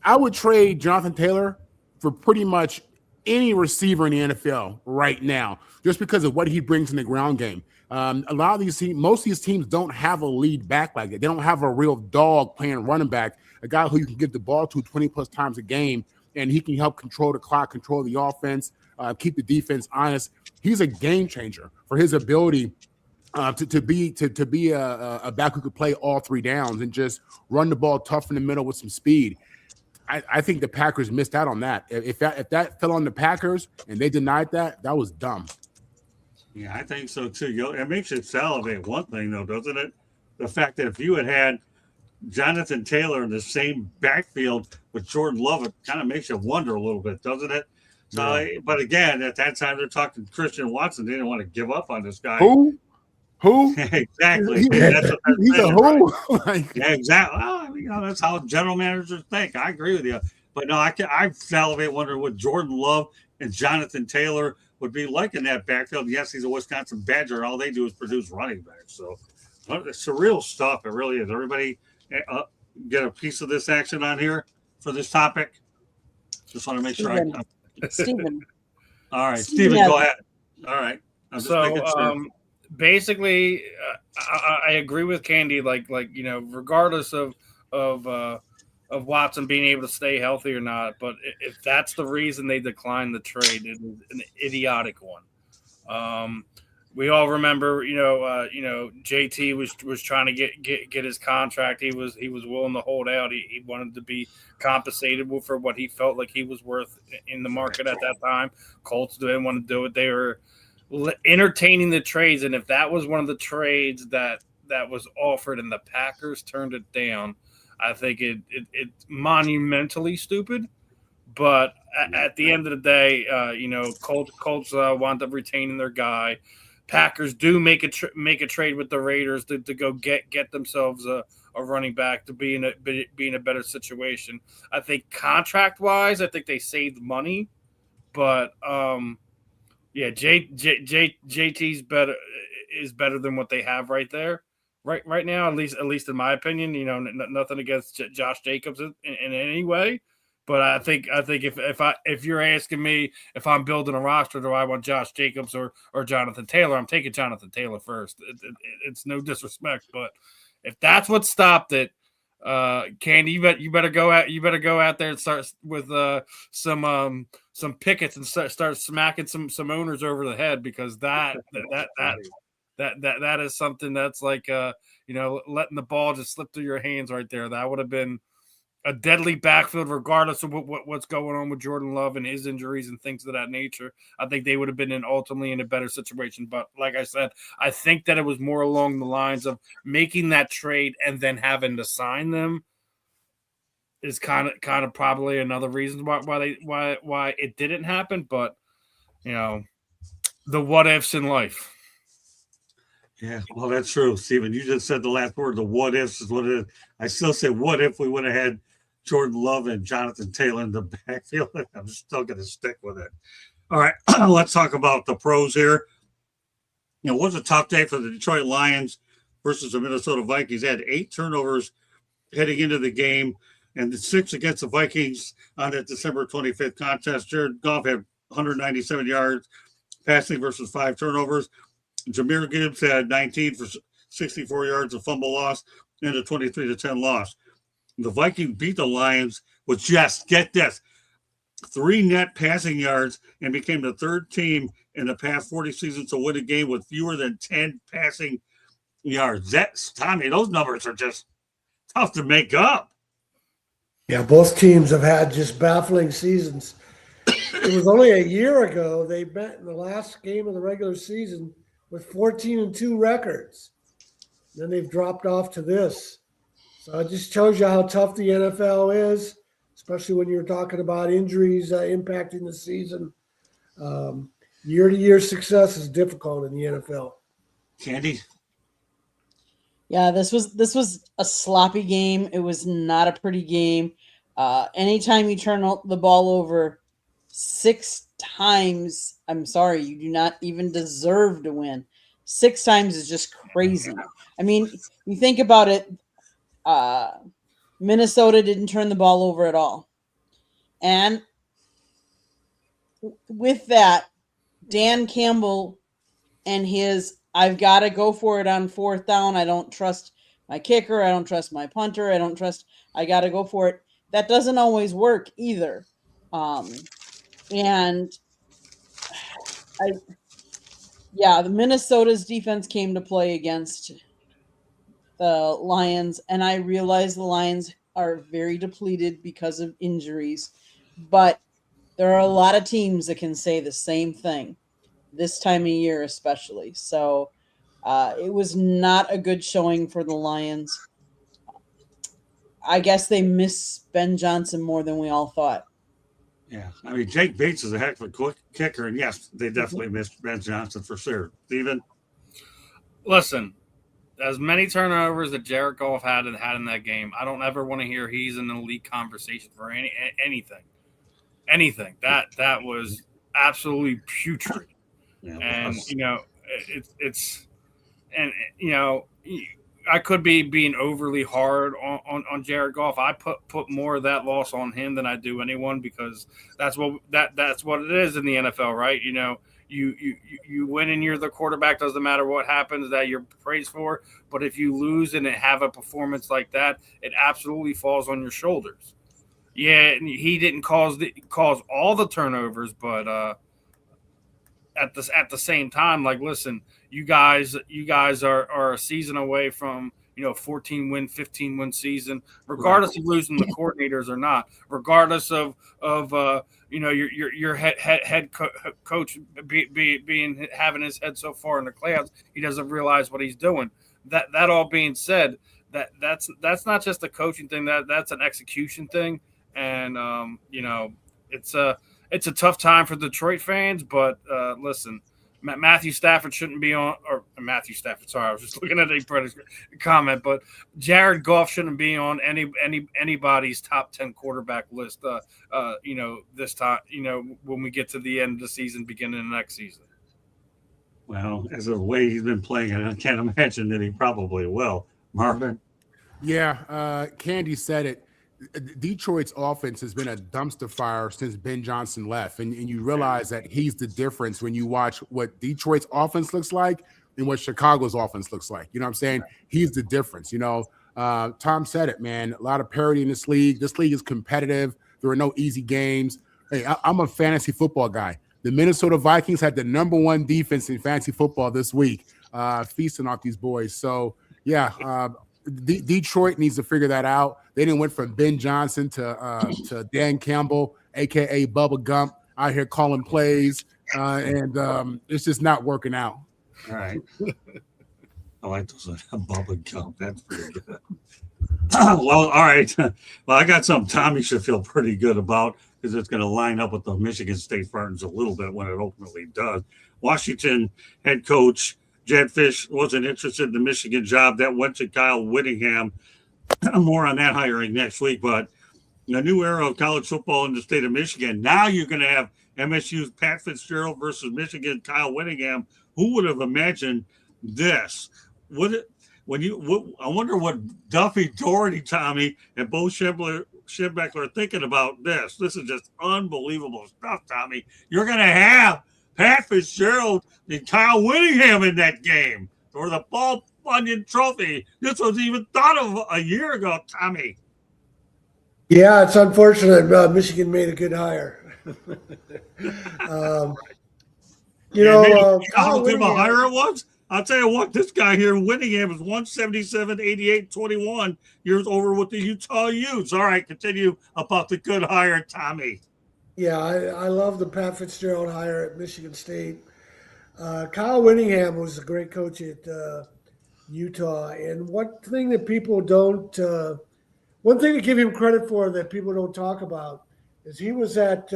I would trade Jonathan Taylor for pretty much any receiver in the NFL right now, just because of what he brings in the ground game. A lot of these teams, most of these teams don't have a lead back like that. They don't have a real dog playing running back, a guy who you can give the ball to 20 plus times a game, and he can help control the clock, control the offense, keep the defense honest. He's a game changer for his ability to be a back who could play all three downs and just run the ball tough in the middle with some speed. I think the Packers missed out on that. If that fell on the Packers and they denied that, that was dumb. Yeah, I think so too. It makes you salivate one thing though, doesn't it? The fact that if you had Jonathan Taylor in the same backfield with Jordan Love, it kind of makes you wonder a little bit, doesn't it? So, yeah. But again, at that time they're talking Christian Watson. They didn't want to give up on this guy. Who? Exactly. That's what he's saying, a who? Right? Yeah, exactly. Well, that's how general managers think. I agree with you. But no, I salivate wondering what Jordan Love and Jonathan Taylor would be like in that backfield. Yes, he's a Wisconsin Badger, and all they do is produce running backs. So it's surreal stuff. It really is. Everybody get a piece of this action on here for this topic. Just want to make sure Stephen. All right, Stephen, go ahead. All right. Basically, I agree with Candy. Like regardless of Watson being able to stay healthy or not, but if that's the reason they declined the trade, it is an idiotic one. We all remember, JT was trying to get his contract. He was willing to hold out. He wanted to be compensated for what he felt like he was worth in the market at that time. Colts didn't want to do it. They were entertaining the trades, and if that was one of the trades that was offered and the Packers turned it down, I think it's monumentally stupid. But at the end of the day, Colts wound up retaining their guy. Packers do make a trade with the Raiders to go get themselves a running back to be in a better situation. I think contract wise, I think they saved money, but yeah, JT's better than what they have right there, right now. At least in my opinion, nothing against Josh Jacobs in any way, but I think if you're asking me if I'm building a roster, do I want Josh Jacobs or Jonathan Taylor? I'm taking Jonathan Taylor first. It's no disrespect, but if that's what stopped it, Candy, you better go out there and start with some pickets and start smacking some owners over the head, because that is something that's like letting the ball just slip through your hands right there. That would have been a deadly backfield, regardless of what's going on with Jordan Love and his injuries and things of that nature. I think they would have been ultimately in a better situation. But like I said, I think that it was more along the lines of making that trade and then having to sign them is kind of probably another reason why it didn't happen. But the what ifs in life. Yeah, well, that's true, Stephen. You just said the last word. The what ifs is what it is. I still say, what if we would have had Jordan Love and Jonathan Taylor in the backfield? I'm still going to stick with it. All right, let's talk about the pros here. It was a tough day for the Detroit Lions versus the Minnesota Vikings. They had 8 turnovers heading into the game, and the 6 against the Vikings on that December 25th contest. Jared Goff had 197 yards passing versus 5 turnovers. Jahmyr Gibbs had 19 for 64 yards, a fumble loss, and a 23-10 loss. The Vikings beat the Lions with just, get this, 3 net passing yards and became the 3rd team in the past 40 seasons to win a game with fewer than 10 passing yards. That's, Tommy, those numbers are just tough to make up. Yeah, both teams have had just baffling seasons. It was only a year ago they met in the last game of the regular season with 14-2 records. Then they've dropped off to this. So it just tells you how tough the NFL is, especially when you're talking about injuries impacting the season. Year-to-year success is difficult in the NFL. Candy? Yeah, this was a sloppy game. It was not a pretty game. Anytime you turn the ball over 6 times, I'm sorry, you do not even deserve to win. 6 times is just crazy. I mean, you think about it, Minnesota didn't turn the ball over at all. And with that, Dan Campbell and his I've got to go for it on fourth down. I don't trust my kicker. I don't trust my punter. I got to go for it. That doesn't always work either. And the Minnesota's defense came to play against the Lions, and I realize the Lions are very depleted because of injuries, but there are a lot of teams that can say the same thing this time of year, especially. So it was not a good showing for the Lions. I guess they miss Ben Johnson more than we all thought. Yeah, I mean, Jake Bates is a heck of a quick kicker, and yes, they definitely missed Ben Johnson for sure. Steven? Listen, as many turnovers that Jared Goff had in that game, I don't ever want to hear he's in an elite conversation for anything. Anything. That was absolutely putrid. Yeah, and it's I could be being overly hard on Jared Goff. I put more of that loss on him than I do anyone, because that's what it is in the NFL, right? You win and you're the quarterback. Doesn't matter what happens that you're praised for. But if you lose and have a performance like that, it absolutely falls on your shoulders. Yeah, he didn't cause all the turnovers, but at the same time, like, listen, you guys are a season away from 14-win, 15-win season, regardless of losing the coordinators or not, regardless of your head coach having his head so far in the clouds, he doesn't realize what he's doing. That all being said, that's not just a coaching thing, that's an execution thing, and it's a tough time for Detroit fans, but listen, Matthew Stafford shouldn't be on, or Matthew Stafford. Sorry, I was just looking at a comment, but Jared Goff shouldn't be on anybody's top 10 quarterback list. This time, when we get to the end of the season, beginning of next season. Well, as the way he's been playing, I can't imagine that he probably will. Marvin? Yeah, Candy said it. Detroit's offense has been a dumpster fire since Ben Johnson left, and you realize that he's the difference when you watch what Detroit's offense looks like and what Chicago's offense looks like. You know what I'm saying? He's the difference. Tom said it, man. A lot of parity in this league. This league is competitive. There are no easy games. Hey, I'm a fantasy football guy. The Minnesota Vikings had the number one defense in fantasy football this week, feasting off these boys. So, yeah, Detroit needs to figure that out. They didn't went from Ben Johnson to Dan Campbell, a.k.a. Bubba Gump, out here calling plays, and it's just not working out. All right. I like those Bubba Gump. That's pretty good. Well, all right. Well, I got something Tommy should feel pretty good about, because it's going to line up with the Michigan State Spartans a little bit when it ultimately does. Washington head coach Jed Fish wasn't interested in the Michigan job. That went to Kyle Whittingham. More on that hiring next week. But a new era of college football in the state of Michigan. Now you're going to have MSU's Pat Fitzgerald versus Michigan Kyle Whittingham. Who would have imagined this? I wonder what Duffy, Doherty, Tommy, and Bo Schembechler are thinking about this. This is just unbelievable stuff, Tommy. You're going to have Pat Fitzgerald and Kyle Whittingham in that game for the Paul Bunyan Trophy. This was even thought of a year ago, Tommy. Yeah, it's unfortunate. Michigan made a good hire. How good of a hire it was? I'll tell you what, this guy here, Whittingham, is 177, 88, 21 years over with the Utah Utes. All right, continue about the good hire, Tommy. Yeah, I love the Pat Fitzgerald hire at Michigan State. Kyle Whittingham was a great coach at Utah. And one thing to give him credit for that people don't talk about is he was at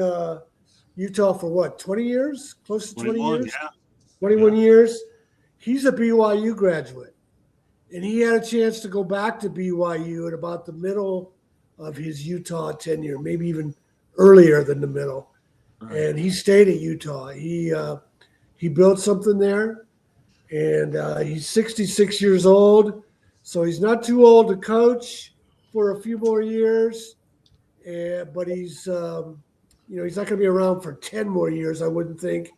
Utah for what, 20 years? Close to 20 years? Yeah. 21 years. He's a BYU graduate. And he had a chance to go back to BYU at about the middle of his Utah tenure, maybe even earlier than the middle. Right. And he stayed at Utah. He built something there. And he's 66 years old, so he's not too old to coach for a few more years. But he's he's not going to be around for 10 more years, I wouldn't think.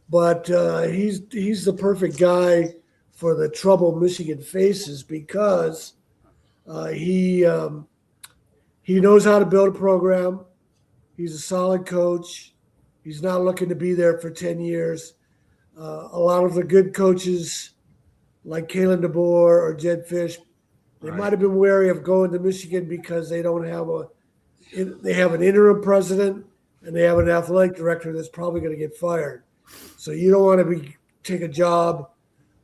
But he's the perfect guy for the trouble Michigan faces because he knows how to build a program. He's a solid coach. He's not looking to be there for 10 years. A lot of the good coaches like Kalen DeBoer or Jed Fish, they might have been wary of going to Michigan because they don't have they have an interim president and they have an athletic director that's probably going to get fired. So you don't want to take a job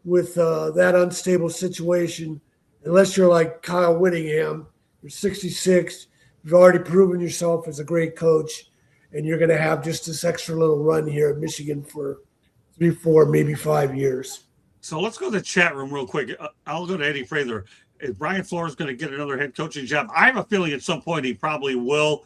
with that unstable situation unless you're like Kyle Whittingham. You're 66. You've already proven yourself as a great coach, and you're going to have just this extra little run here at Michigan for 3, 4, maybe 5 years. So let's go to the chat room real quick. I'll go to Eddie Prather. Is Brian Flores going to get another head coaching job? I have a feeling at some point he probably will.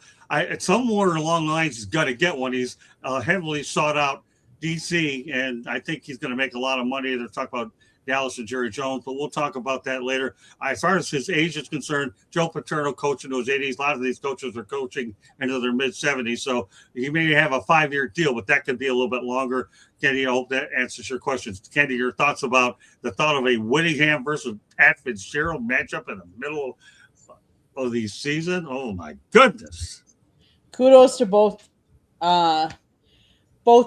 Somewhere along the lines, he's got to get one. He's heavily sought out DC, and I think he's going to make a lot of money. They're talking about Dallas and Jerry Jones, but we'll talk about that later. As far as his age is concerned, Joe Paterno coached in those 80s. A lot of these coaches are coaching into their mid-70s, so he may have a 5-year deal, but that could be a little bit longer. Kenny, I hope that answers your questions. Kenny, your thoughts about the thought of a Whittingham versus Pat Fitzgerald matchup in the middle of the season? Oh, my goodness. Kudos to both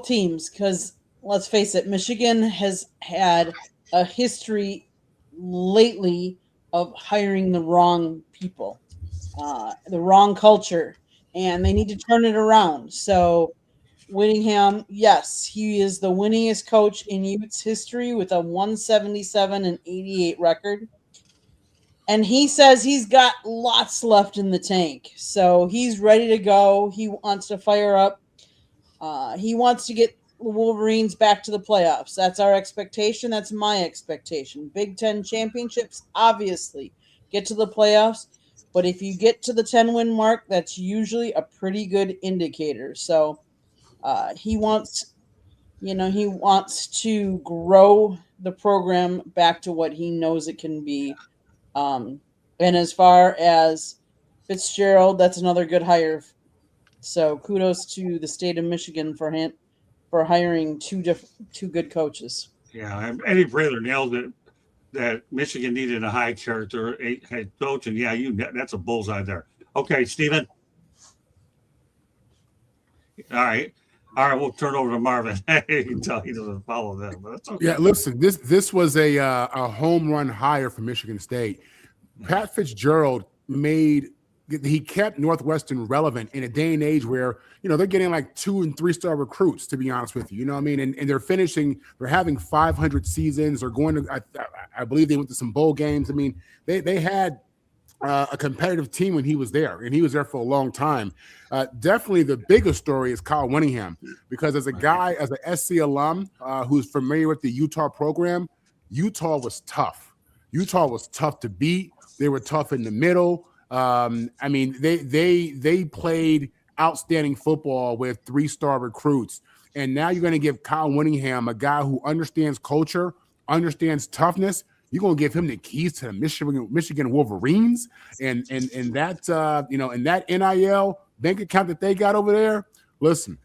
teams because, let's face it, Michigan has had a history lately of hiring the wrong people, the wrong culture, and they need to turn it around. So Whittingham, yes, he is the winningest coach in Utes history with a 177-88 record. And he says he's got lots left in the tank. So he's ready to go. He wants to fire up. He wants to get the Wolverines back to the playoffs. That's our expectation. That's my expectation. Big Ten championships, obviously, get to the playoffs. But if you get to the 10-win mark, that's usually a pretty good indicator. So he wants to grow the program back to what he knows it can be. And as far as Fitzgerald, that's another good hire. So kudos to the state of Michigan for hiring two good coaches. Yeah, Eddie Prather nailed it that Michigan needed a high character head coach, and that's a bullseye there. Okay, Stephen. All right, we'll turn over to Marvin. You can tell he doesn't follow them, but that's okay. Yeah, listen, this was a home run hire for Michigan State. Pat Fitzgerald he kept Northwestern relevant in a day and age where, they're getting like 2- and 3-star recruits, to be honest with you. You know what I mean? And they're having 500 seasons. They're going to, I believe they went to some bowl games. I mean, they had a competitive team when he was there, and he was there for a long time. Definitely the biggest story is Kyle Whittingham, because as an SC alum who's familiar with the Utah program, Utah was tough. Utah was tough to beat. They were tough in the middle. I mean, they played outstanding football with 3-star recruits. And now you're going to give Kyle Whittingham, a guy who understands culture, understands toughness. You're going to give him the keys to the Michigan Wolverines, and that and that NIL bank account that they got over there. Listen,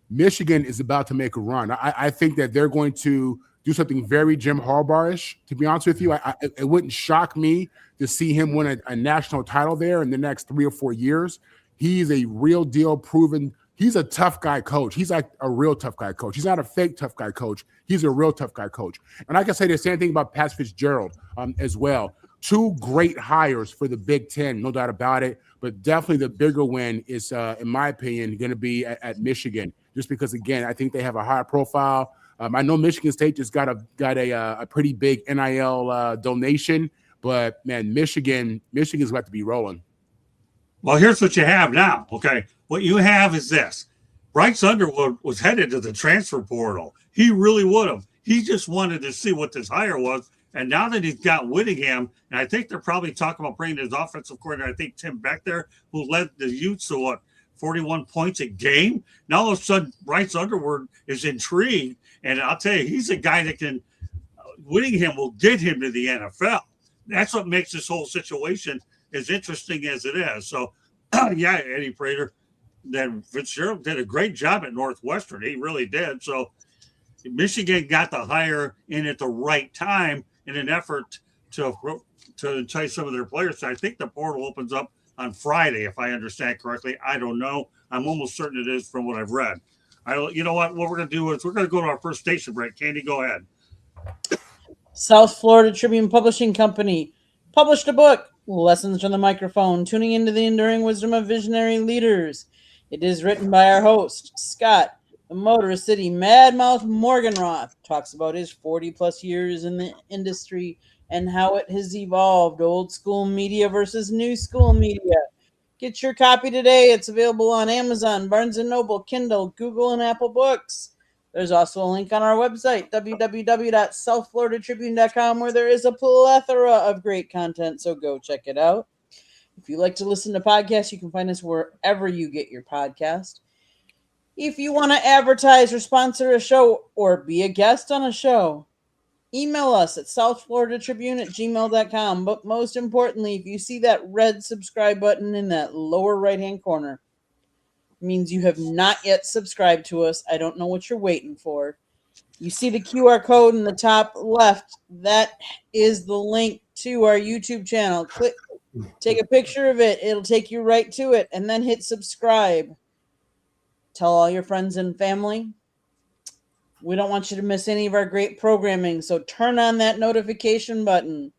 Michigan is about to make a run. I think that they're going to do something very Jim Harbaugh-ish, to be honest with you. It wouldn't shock me to see him win a national title there in the next 3 or 4 years. He's a real deal proven. He's a tough guy coach. He's like a real tough guy coach. He's not a fake tough guy coach. He's a real tough guy coach. And I can say the same thing about Pat Fitzgerald as well. 2 great hires for the Big Ten, no doubt about it. But definitely the bigger win is, in my opinion, going to be at Michigan, just because, again, I think they have a higher profile. I know Michigan State just got a pretty big NIL donation, but man, Michigan's about to be rolling. Well, here's what you have now. Okay, what you have is this: Bryce Underwood was headed to the transfer portal. He really would have. He just wanted to see what this hire was, and now that he's got Whittingham, and I think they're probably talking about bringing his offensive coordinator. I think Tim Beck there, who led the Utes to 41 points a game. Now all of a sudden, Bryce Underwood is intrigued. And I'll tell you, he's a guy that Whittingham will get him to the NFL. That's what makes this whole situation as interesting as it is. So, yeah, Eddie Prater, that Fitzgerald did a great job at Northwestern. He really did. So Michigan got the hire in at the right time in an effort to entice some of their players. So I think the portal opens up on Friday, if I understand correctly. I don't know. I'm almost certain it is from what I've read. You know what we're going to do is we're going to go to our first station break. Candy, go ahead. South Florida Tribune Publishing Company published a book, Lessons from the Microphone, Tuning into the Enduring Wisdom of Visionary Leaders. It is written by our host, Scott, the Motor City Madmouth Morganroth, talks about his 40-plus years in the industry and how it has evolved, old school media versus new school media. Get your copy today. It's available on Amazon, Barnes & Noble, Kindle, Google, and Apple Books. There's also a link on our website, www.southfloridatribune.com, where there is a plethora of great content, so go check it out. If you like to listen to podcasts, you can find us wherever you get your podcast. If you want to advertise or sponsor a show or be a guest on a show, email us at southfloridatribune@gmail.com. But most importantly, if you see that red subscribe button in that lower right-hand corner, it means you have not yet subscribed to us. I don't know what you're waiting for. You see the QR code in the top left. That is the link to our YouTube channel. Take a picture of it. It'll take you right to it. And then hit subscribe. Tell all your friends and family. We don't want you to miss any of our great programming, so turn on that notification button,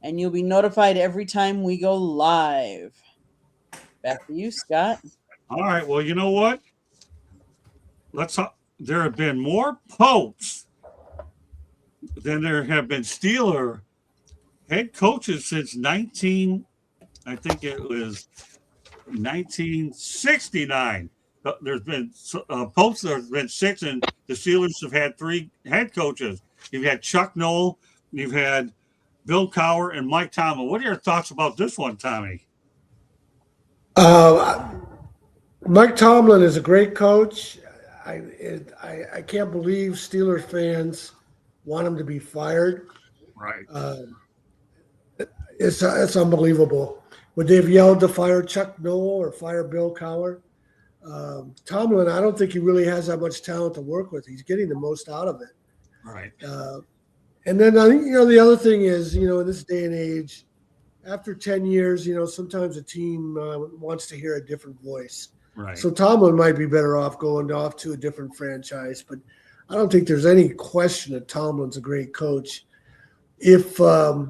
and you'll be notified every time we go live. Back to you, Scott. All right. Well, you know what? There have been more Popes than there have been Steeler head coaches since 1969. There's been Popes. There's been 6, and the Steelers have had 3 head coaches. You've had Chuck Noll, you've had Bill Cowher, and Mike Tomlin. What are your thoughts about this one, Tommy? Mike Tomlin is a great coach. I can't believe Steelers fans want him to be fired. Right. It's unbelievable. Would they have yelled to fire Chuck Noll or fire Bill Cowher? Tomlin, I don't think he really has that much talent to work with. He's getting the most out of it. Right. And then I think, the other thing is, in this day and age, after 10 years, sometimes a team wants to hear a different voice. Right. So Tomlin might be better off going off to a different franchise, but I don't think there's any question that Tomlin's a great coach. If I'd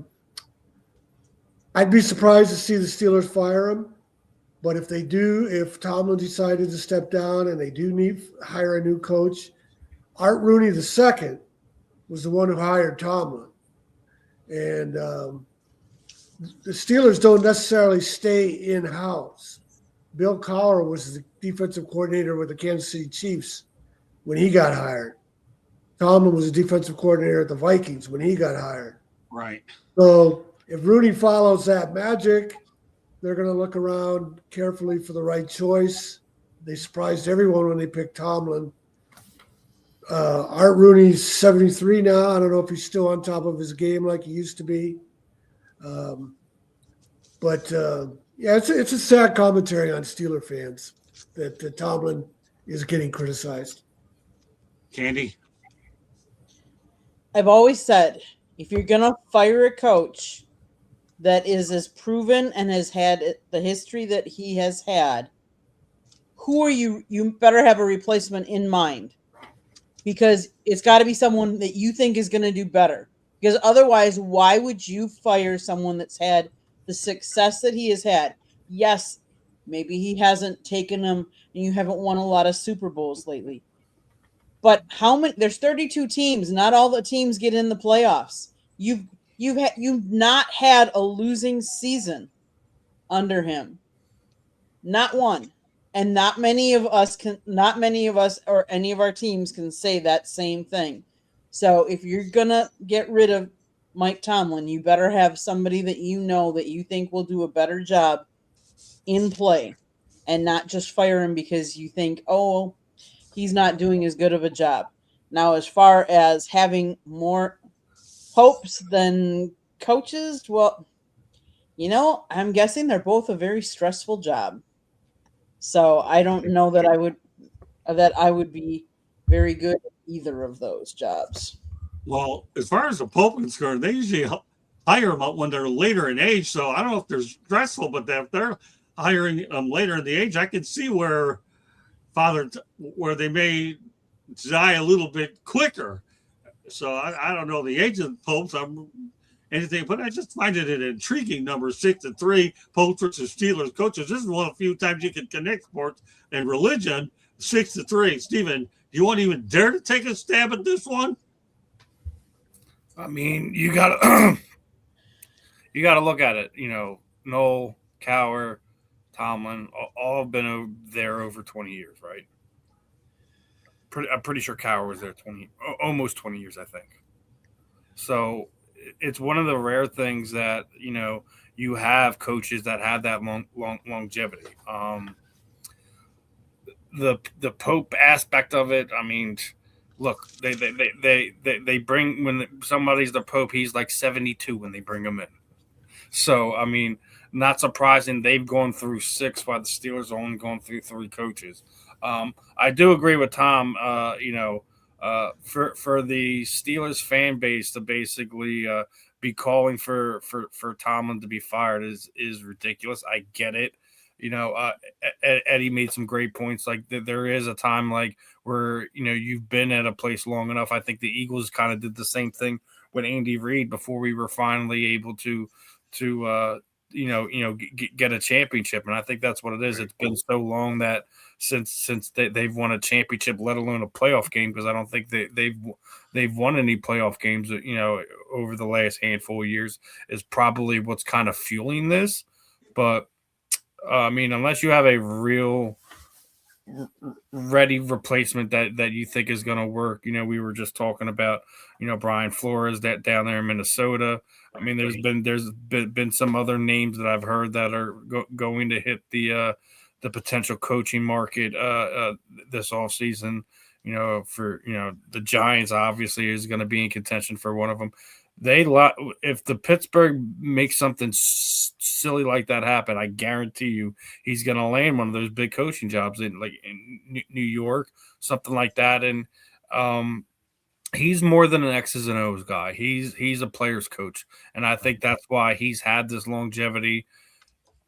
be surprised to see the Steelers fire him. But if Tomlin decided to step down and they do hire a new coach, Art Rooney II was the one who hired Tomlin. And the Steelers don't necessarily stay in-house. Bill Cowher was the defensive coordinator with the Kansas City Chiefs when he got hired. Tomlin was the defensive coordinator at the Vikings when he got hired. Right. So if Rooney follows that magic, they're going to look around carefully for the right choice. They surprised everyone when they picked Tomlin. Art Rooney's 73 now. I don't know if he's still on top of his game like he used to be. But it's a sad commentary on Steeler fans that Tomlin is getting criticized. Candy? I've always said, if you're going to fire a coach that is as proven and has had the history that he has had, who are you? You better have a replacement in mind, because it's got to be someone that you think is going to do better. Because otherwise, why would you fire someone that's had the success that he has had? Yes, maybe he hasn't taken them and you haven't won a lot of Super Bowls lately. But how many? There's 32 teams. Not all the teams get in the playoffs. You've not had a losing season under him. Not one. And not many of us or any of our teams can say that same thing. So if you're going to get rid of Mike Tomlin, you better have somebody that you think will do a better job in play, and not just fire him because you think, oh, he's not doing as good of a job. Now, as far as having more Popes than coaches, well, I'm guessing they're both a very stressful job. So I don't know that I would be very good at either of those jobs. Well, as far as the Pope is concerned, they usually hire them when they're later in age. So I don't know if they're stressful, but if they're hiring them later in the age, I can see where where they may die a little bit quicker. So I don't know the age of the Popes. Anything, but I just find it an intriguing number 6-3, Popes versus Steelers coaches. This is one of the few times you can connect sports and religion. 6-3. Stephen, do you want to even dare to take a stab at this one? I mean, you gotta look at it. Noel, Cowher, Tomlin, all have been there over 20 years, right? I'm pretty sure Cowher was there almost 20 years, I think. So it's one of the rare things that you have coaches that have that longevity. The Pope aspect of it, I mean, look, they bring, when somebody's the Pope, he's like 72 when they bring him in. So I mean, not surprising they've gone through 6 while the Steelers are only going through 3 coaches. I do agree with Tom. For the Steelers fan base to basically be calling for Tomlin to be fired is ridiculous. I get it. Eddie made some great points. Like there is a time like where you've been at a place long enough. I think the Eagles kind of did the same thing with Andy Reid before we were finally able to get a championship. And I think that's what it is. It's been so long that since they've won a championship, let alone a playoff game, because I don't think they've won any playoff games, over the last handful of years, is probably what's kind of fueling this. But I mean, unless you have a real ready replacement that you think is going to work, we were just talking about, Brian Flores that down there in Minnesota. I mean, there's been some other names that I've heard that are going to hit the potential coaching market this offseason. For the Giants obviously is going to be in contention for one of them. If the Pittsburgh makes something silly like that happen, I guarantee you he's going to land one of those big coaching jobs in New York, something like that. And he's more than an X's and O's guy. He's a player's coach, and I think that's why he's had this longevity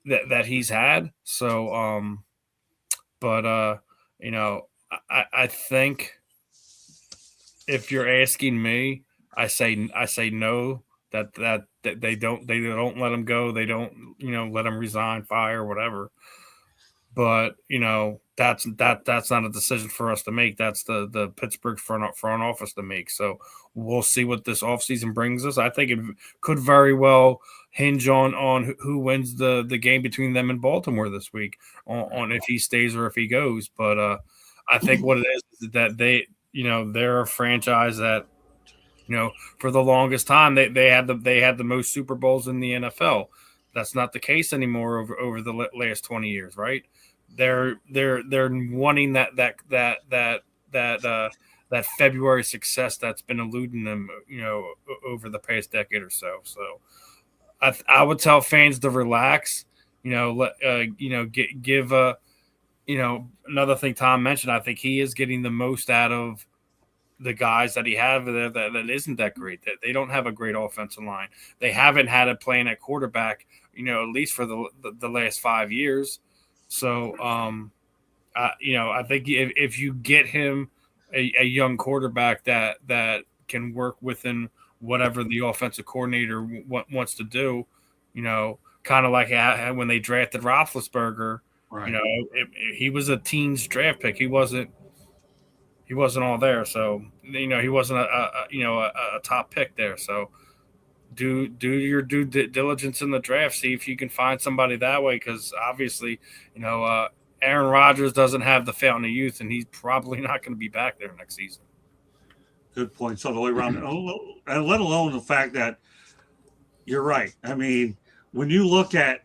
that he's had. So, I think if you're asking me, I say no. That they don't let him go. They don't let him resign, fire, whatever. But that's not a decision for us to make. That's the Pittsburgh front office to make. So we'll see what this offseason brings us. I think it could very well hinge on who wins the game between them and Baltimore this week on if he stays or if he goes. But I think what it is that they're a franchise that for the longest time they had the most Super Bowls in the NFL. That's not the case anymore over the last 20 years, right? They're wanting that February success that's been eluding them, over the past decade or so. So I would tell fans to relax. Give another thing Tom mentioned. I think he is getting the most out of the guys that he have there that isn't that great. That they don't have a great offensive line. They haven't had it playing at quarterback, at least for the last 5 years. So, I think if you get him a young quarterback that can work within whatever the offensive coordinator wants to do, kind of like when they drafted Roethlisberger, right. He was a teens draft pick. He wasn't all there. So, he wasn't a top pick there. So do your due diligence in the draft. See if you can find somebody that way. Cause obviously, Aaron Rodgers doesn't have the fountain of youth and he's probably not going to be back there next season. Good points all the way around. And let alone the fact that you're right. I mean, when you look at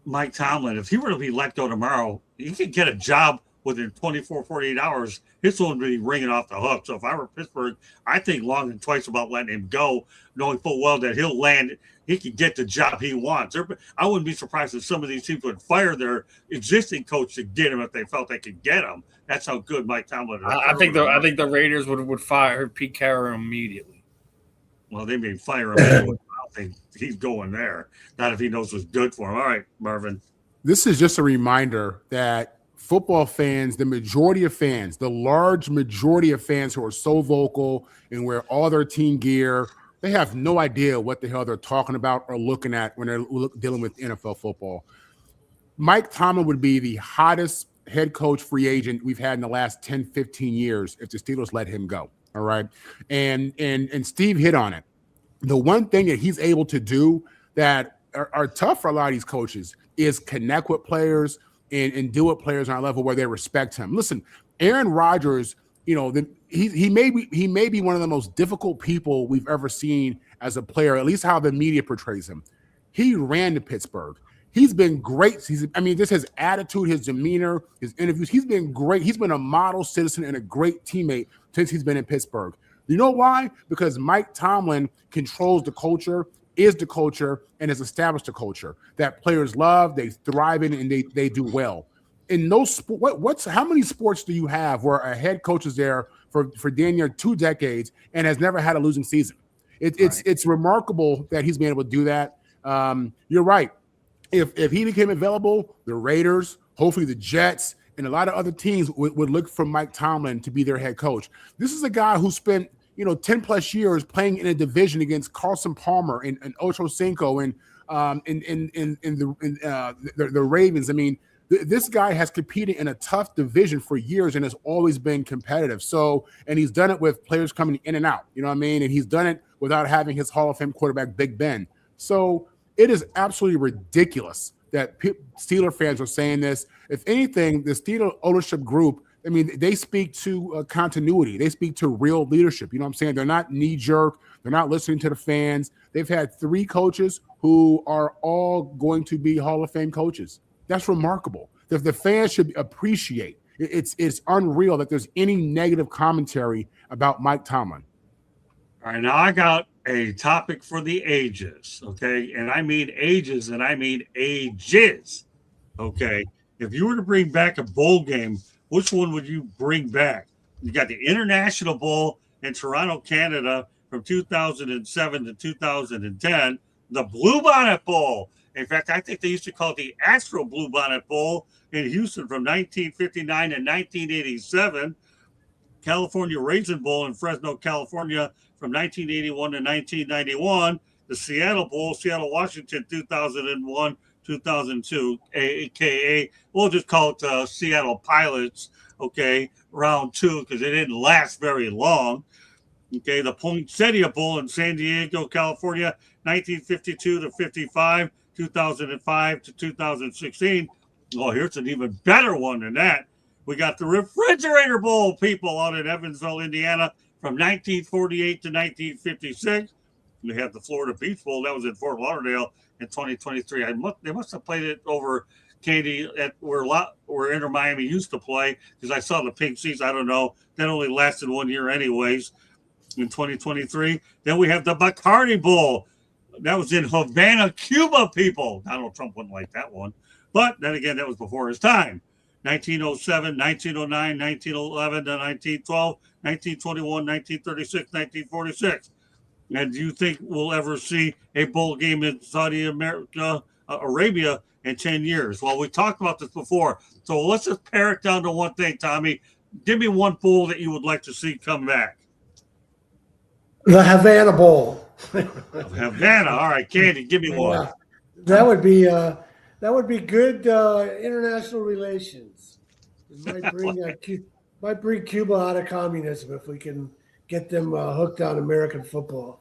Mike Tomlin, if he were to be let go tomorrow, he could get a job within 24, 48 hours, his one would be ringing off the hook. So if I were Pittsburgh, I think long and twice about letting him go, knowing full well that he'll land, he can get the job he wants. I wouldn't be surprised if some of these teams would fire their existing coach to get him if they felt they could get him. That's how good Mike Tomlin is. I think the Raiders would fire Pete Carroll immediately. Well, they may fire him anyway. I don't think he's going there. Not if he knows what's good for him. All right, Marvin. This is just a reminder that football fans, the majority of fans, the large majority of fans who are so vocal and wear all their team gear, they have no idea what the hell they're talking about or looking at when they're dealing with NFL football. Mike Tomlin would be the hottest head coach free agent we've had in the last 10, 15 years if the Steelers let him go. All right. And Steve hit on it. The one thing that he's able to do that are tough for a lot of these coaches is connect with players and deal with players on a level where they respect him. Listen, Aaron Rodgers, he may be one of the most difficult people we've ever seen as a player, at least how the media portrays him. He ran to Pittsburgh. He's been great. Just his attitude, his demeanor, his interviews. He's been great. He's been a model citizen and a great teammate since he's been in Pittsburgh. You know why? Because Mike Tomlin controls the culture, is the culture, and has established a culture that players love, they thrive in, and they do well. In those, how many sports do you have where a head coach is there for damn near 2 decades and has never had a losing season? It's remarkable that he's been able to do that. You're right. If he became available, the Raiders, hopefully the Jets, and a lot of other teams would look for Mike Tomlin to be their head coach. This is a guy who spent 10 plus years playing in a division against Carson Palmer and Ocho Cinco and the Ravens. I mean, this guy has competed in a tough division for years and has always been competitive. So, and he's done it with players coming in and out, you know what I mean? And he's done it without having his Hall of Fame quarterback, Big Ben. So it is absolutely ridiculous that Steeler fans are saying this. If anything, the Steeler ownership group, I mean, they speak to continuity. They speak to real leadership. You know what I'm saying? They're not knee-jerk. They're not listening to the fans. They've had 3 coaches who are all going to be Hall of Fame coaches. That's remarkable. The fans should appreciate. It's unreal that there's any negative commentary about Mike Tomlin. All right, now I got a topic for the ages, okay? And I mean ages, and I mean ages, okay? If you were to bring back a bowl game, which one would you bring back? You got the International Bowl in Toronto, Canada from 2007 to 2010, the Bluebonnet Bowl. In fact, I think they used to call it the Astro Bluebonnet Bowl in Houston from 1959 to 1987, California Raisin Bowl in Fresno, California from 1981 to 1991, the Seattle Bowl, Seattle, Washington, 2001, 2002, aka we'll just call it Seattle Pilots, okay, round 2, because it didn't last very long. Okay, the Poinsettia Bowl in San Diego, California, 1952 to 55, 2005 to 2016. Oh, here's an even better one than that. We got the Refrigerator Bowl, people, out in Evansville, Indiana, from 1948 to 1956. We have the Florida Beach Bowl. That was in Fort Lauderdale in 2023. They must have played it over, Candy, at where Inter Miami used to play, because I saw the pink seats. I don't know. That only lasted 1 year anyways in 2023. Then we have the Bacardi Bowl. That was in Havana, Cuba, people. Donald Trump wouldn't like that one. But then again, that was before his time. 1907, 1909, 1911 to 1912, 1921, 1936, 1946. And do you think we'll ever see a bowl game in Saudi Arabia in 10 years? Well, we talked about this before. So let's just pare it down to one thing, Tommy. Give me one bowl that you would like to see come back. The Havana Bowl. Havana. All right, Candy, give me one. That would be good international relations. It might bring Cuba out of communism if we can get them hooked on American football.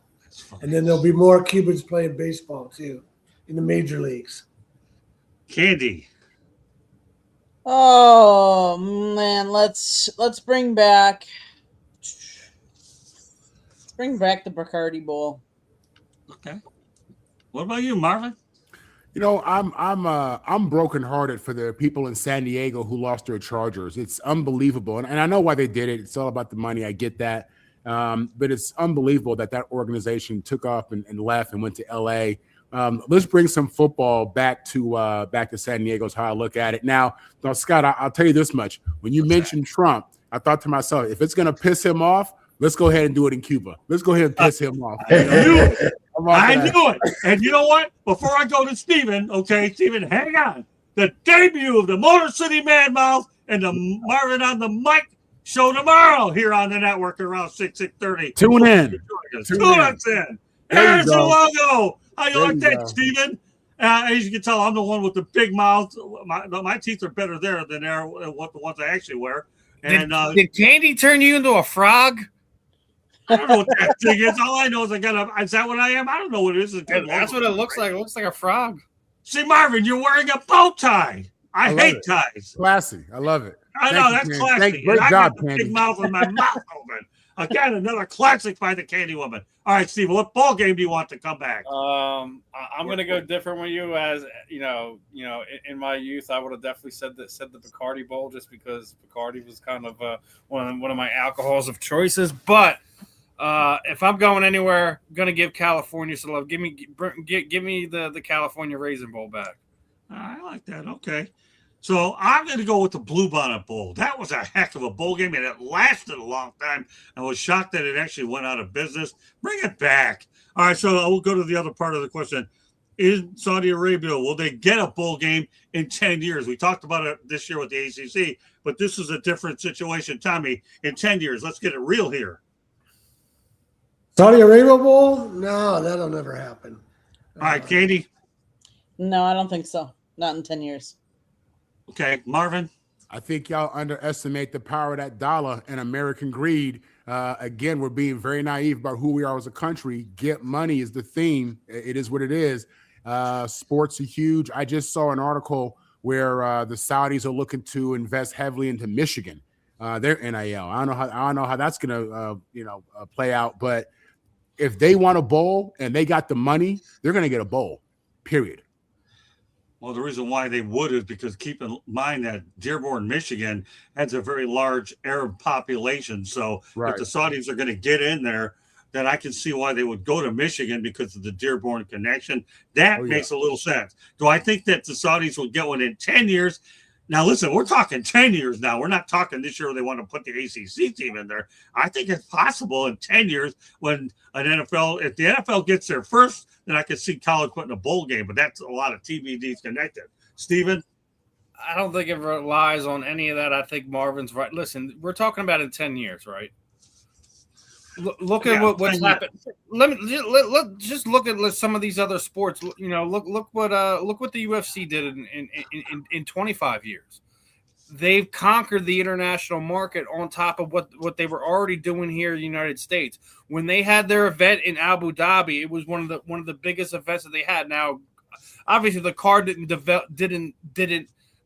And then there'll be more Cubans playing baseball too in the major leagues. Candy. Oh man, let's bring back the Bacardi Bowl. Okay. What about you, Marvin? I'm brokenhearted for the people in San Diego who lost their Chargers. It's unbelievable, and I know why they did it. It's all about the money. I get that, but it's unbelievable that organization took off and left and went to LA. Let's bring some football back to San Diego. Is how I look at it now. Scott, I'll tell you this much: when you mentioned Trump, I thought to myself, if it's going to piss him off, let's go ahead and do it in Cuba. Let's go ahead and piss him off. I knew it. And you know what? Before I go to Steven, hang on. The debut of the Motor City Mad Mouth and the Marvin on the Mic show tomorrow here on the network around 6:30. Tune in. Tune us in. There's the logo. How you like that, Steven? As you can tell, I'm the one with the big mouth. My teeth are better there than what the ones I actually wear. And did Candy turn you into a frog? I don't know what that thing is. All I know is is that what I am? I don't know what it is. That's what it looks like. It looks like a frog. See, Marvin, you're wearing a bow tie. I hate ties. Classy. I love it. I know, that's classy. Great job, Candy. Candy. Big mouth with my mouth open. Again, another classic by the Candy Woman. All right, Steve, what ball game do you want to come back? I'm going to go different with you. As in my youth, I would have definitely said the Bacardi Bowl, just because Bacardi was kind of one of my alcohols of choices. But if I'm going anywhere, I'm going to give California some love. Give me the California Raisin Bowl back. I like that. Okay. So I'm going to go with the Bluebonnet Bowl. That was a heck of a bowl game, and it lasted a long time. I was shocked that it actually went out of business. Bring it back. All right, so I will go to the other part of the question. In Saudi Arabia, will they get a bowl game in 10 years? We talked about it this year with the ACC, but this is a different situation. Tommy, in 10 years, let's get it real here. Saudi Arabia Bowl? No, that'll never happen. All right, Katie? No, I don't think so. Not in 10 years. Okay, Marvin? I think y'all underestimate the power of that dollar and American greed. Again, we're being very naive about who we are as a country. Get money is the theme. It is what it is. Sports are huge. I just saw an article where the Saudis are looking to invest heavily into Michigan. Their NIL. I don't know how that's gonna play out. But if they want a bowl and they got the money, they're gonna get a bowl. Period. Well, the reason why they would is because keep in mind that Dearborn, Michigan has a very large Arab population. So if the Saudis are going to get in there, then I can see why they would go to Michigan because of the Dearborn connection. That makes a little sense. Do I think that the Saudis will get one in 10 years? Now, listen, we're talking 10 years now. We're not talking this year they want to put the ACC team in there. I think it's possible in 10 years when if the NFL gets there first, then I could see college putting a bowl game, but that's a lot of TBDs connected. Steven? I don't think it relies on any of that. I think Marvin's right. Listen, we're talking about in 10 years, right? Look at what's happened. Let just look at some of these other sports. Look what the UFC did in 25 years. They've conquered the international market on top of what they were already doing here in the United States. When they had their event in Abu Dhabi, it was one of the biggest events that they had. Now, obviously, the card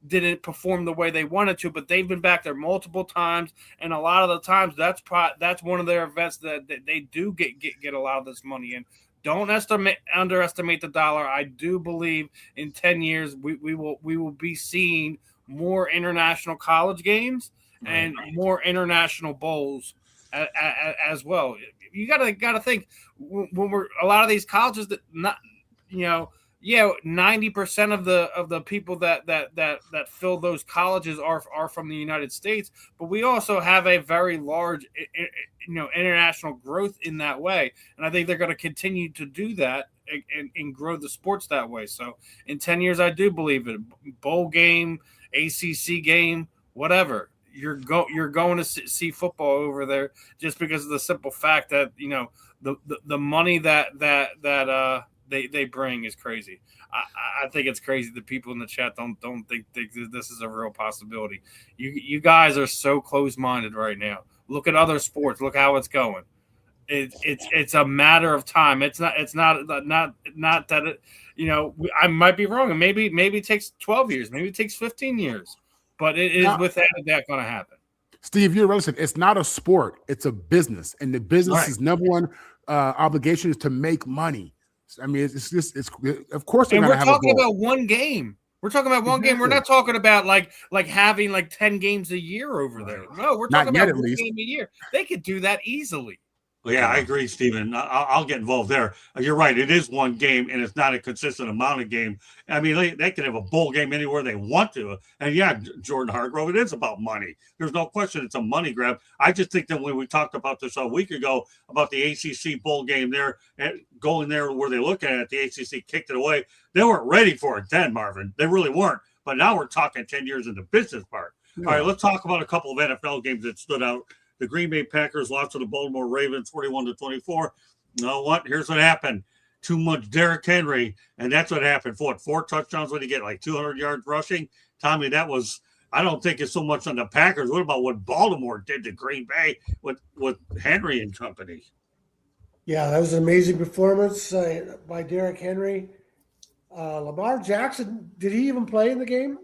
didn't perform the way they wanted to, but they've been back there multiple times, and a lot of the times that's one of their events that they do get a lot of this money in. Don't underestimate the dollar. I do believe in 10 years we will be seeing more international college games and more international bowls as well. You gotta think when we're a lot of these colleges that 90% of the people that fill those colleges are from the United States, but we also have a very large international growth in that way, and I think they're going to continue to do that and grow the sports that way. So in 10 years, I do believe it. Bowl game, ACC game, whatever. You're going to see football over there just because of the simple fact that the money that they bring is crazy. I think it's crazy that people in the chat don't think this is a real possibility. You guys are so close-minded right now. Look at other sports. Look how it's going. It's a matter of time. It's not that it, I might be wrong, and maybe it takes 12 years, maybe it takes 15 years, but it is without that going to happen. Steve, you're relative. It's not a sport; it's a business, and the business's number one obligation is to make money. I mean, it's just of course they're and going we're to have a talking bowl. about one game. We're talking about one game. We're not talking about like having like 10 games a year over there. No, we're Not talking yet, about at one least. game a year. They could do that easily. Well, yeah, I agree, Stephen. I'll get involved there. You're right. It is one game, and it's not a consistent amount of game. I mean, they can have a bowl game anywhere they want to. And yeah, Jordan Hargrove, it is about money. There's no question it's a money grab. I just think that when we talked about this a week ago about the ACC bowl game there, and going there where they look at it, the ACC kicked it away. They weren't ready for it then, Marvin. They really weren't. But now we're talking 10 years in the business part. Yeah. All right, let's talk about a couple of NFL games that stood out. The Green Bay Packers lost to the Baltimore Ravens 41-24. You know what? Here's what happened. Too much Derrick Henry, and that's what happened. For 4 touchdowns when he get like 200 yards rushing? Tommy, that was – I don't think it's so much on the Packers. What about what Baltimore did to Green Bay with Henry and company? Yeah, that was an amazing performance by Derrick Henry. Lamar Jackson, did he even play in the game?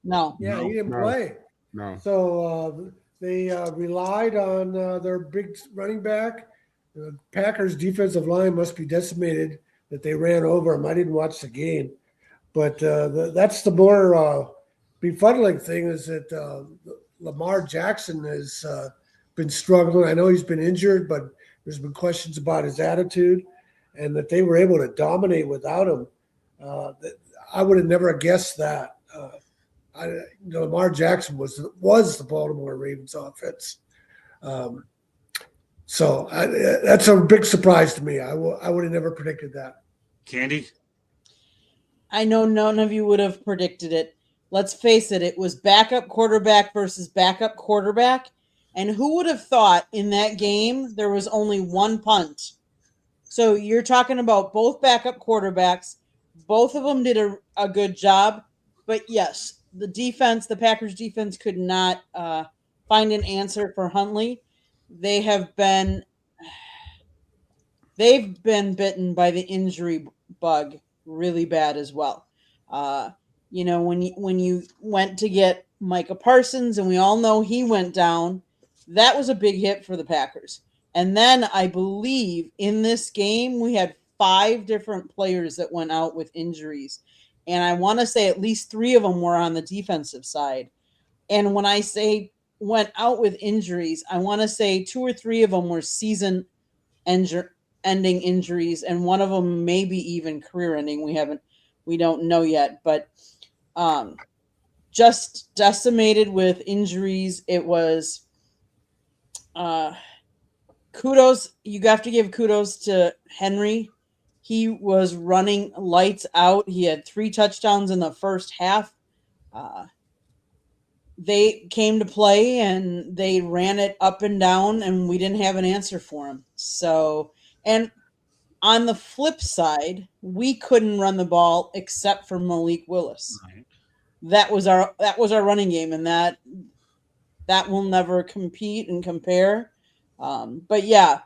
No. Yeah, he didn't play. No. So they relied on their big running back. The Packers' defensive line must be decimated that they ran over him. I didn't watch the game. But that's the more befuddling thing is that Lamar Jackson has been struggling. I know he's been injured, but there's been questions about his attitude and that they were able to dominate without him. I would have never guessed that. Lamar Jackson was the Baltimore Ravens offense. So that's a big surprise to me. I would have never predicted that. Candy? I know none of you would have predicted it. Let's face it, it was backup quarterback versus backup quarterback. And who would have thought in that game there was only one punt? So you're talking about both backup quarterbacks. Both of them did a good job. But yes, the Packers defense could not find an answer for Huntley. They've been bitten by the injury bug really bad as well. When you went to get Micah Parsons, and we all know he went down, that was a big hit for the Packers. And then I believe in this game we had 5 different players that went out with injuries. And I want to say at least 3 of them were on the defensive side. And when I say went out with injuries, I want to say 2 or 3 of them were season ending injuries, and one of them maybe even career ending. We don't know yet, but just decimated with injuries. It was kudos. You have to give kudos to Henry. He was running lights out. He had 3 touchdowns in the first half. They came to play and they ran it up and down, and we didn't have an answer for him. So, and on the flip side, we couldn't run the ball except for Malik Willis. Right. That was our running game, and that will never compete and compare. But yeah,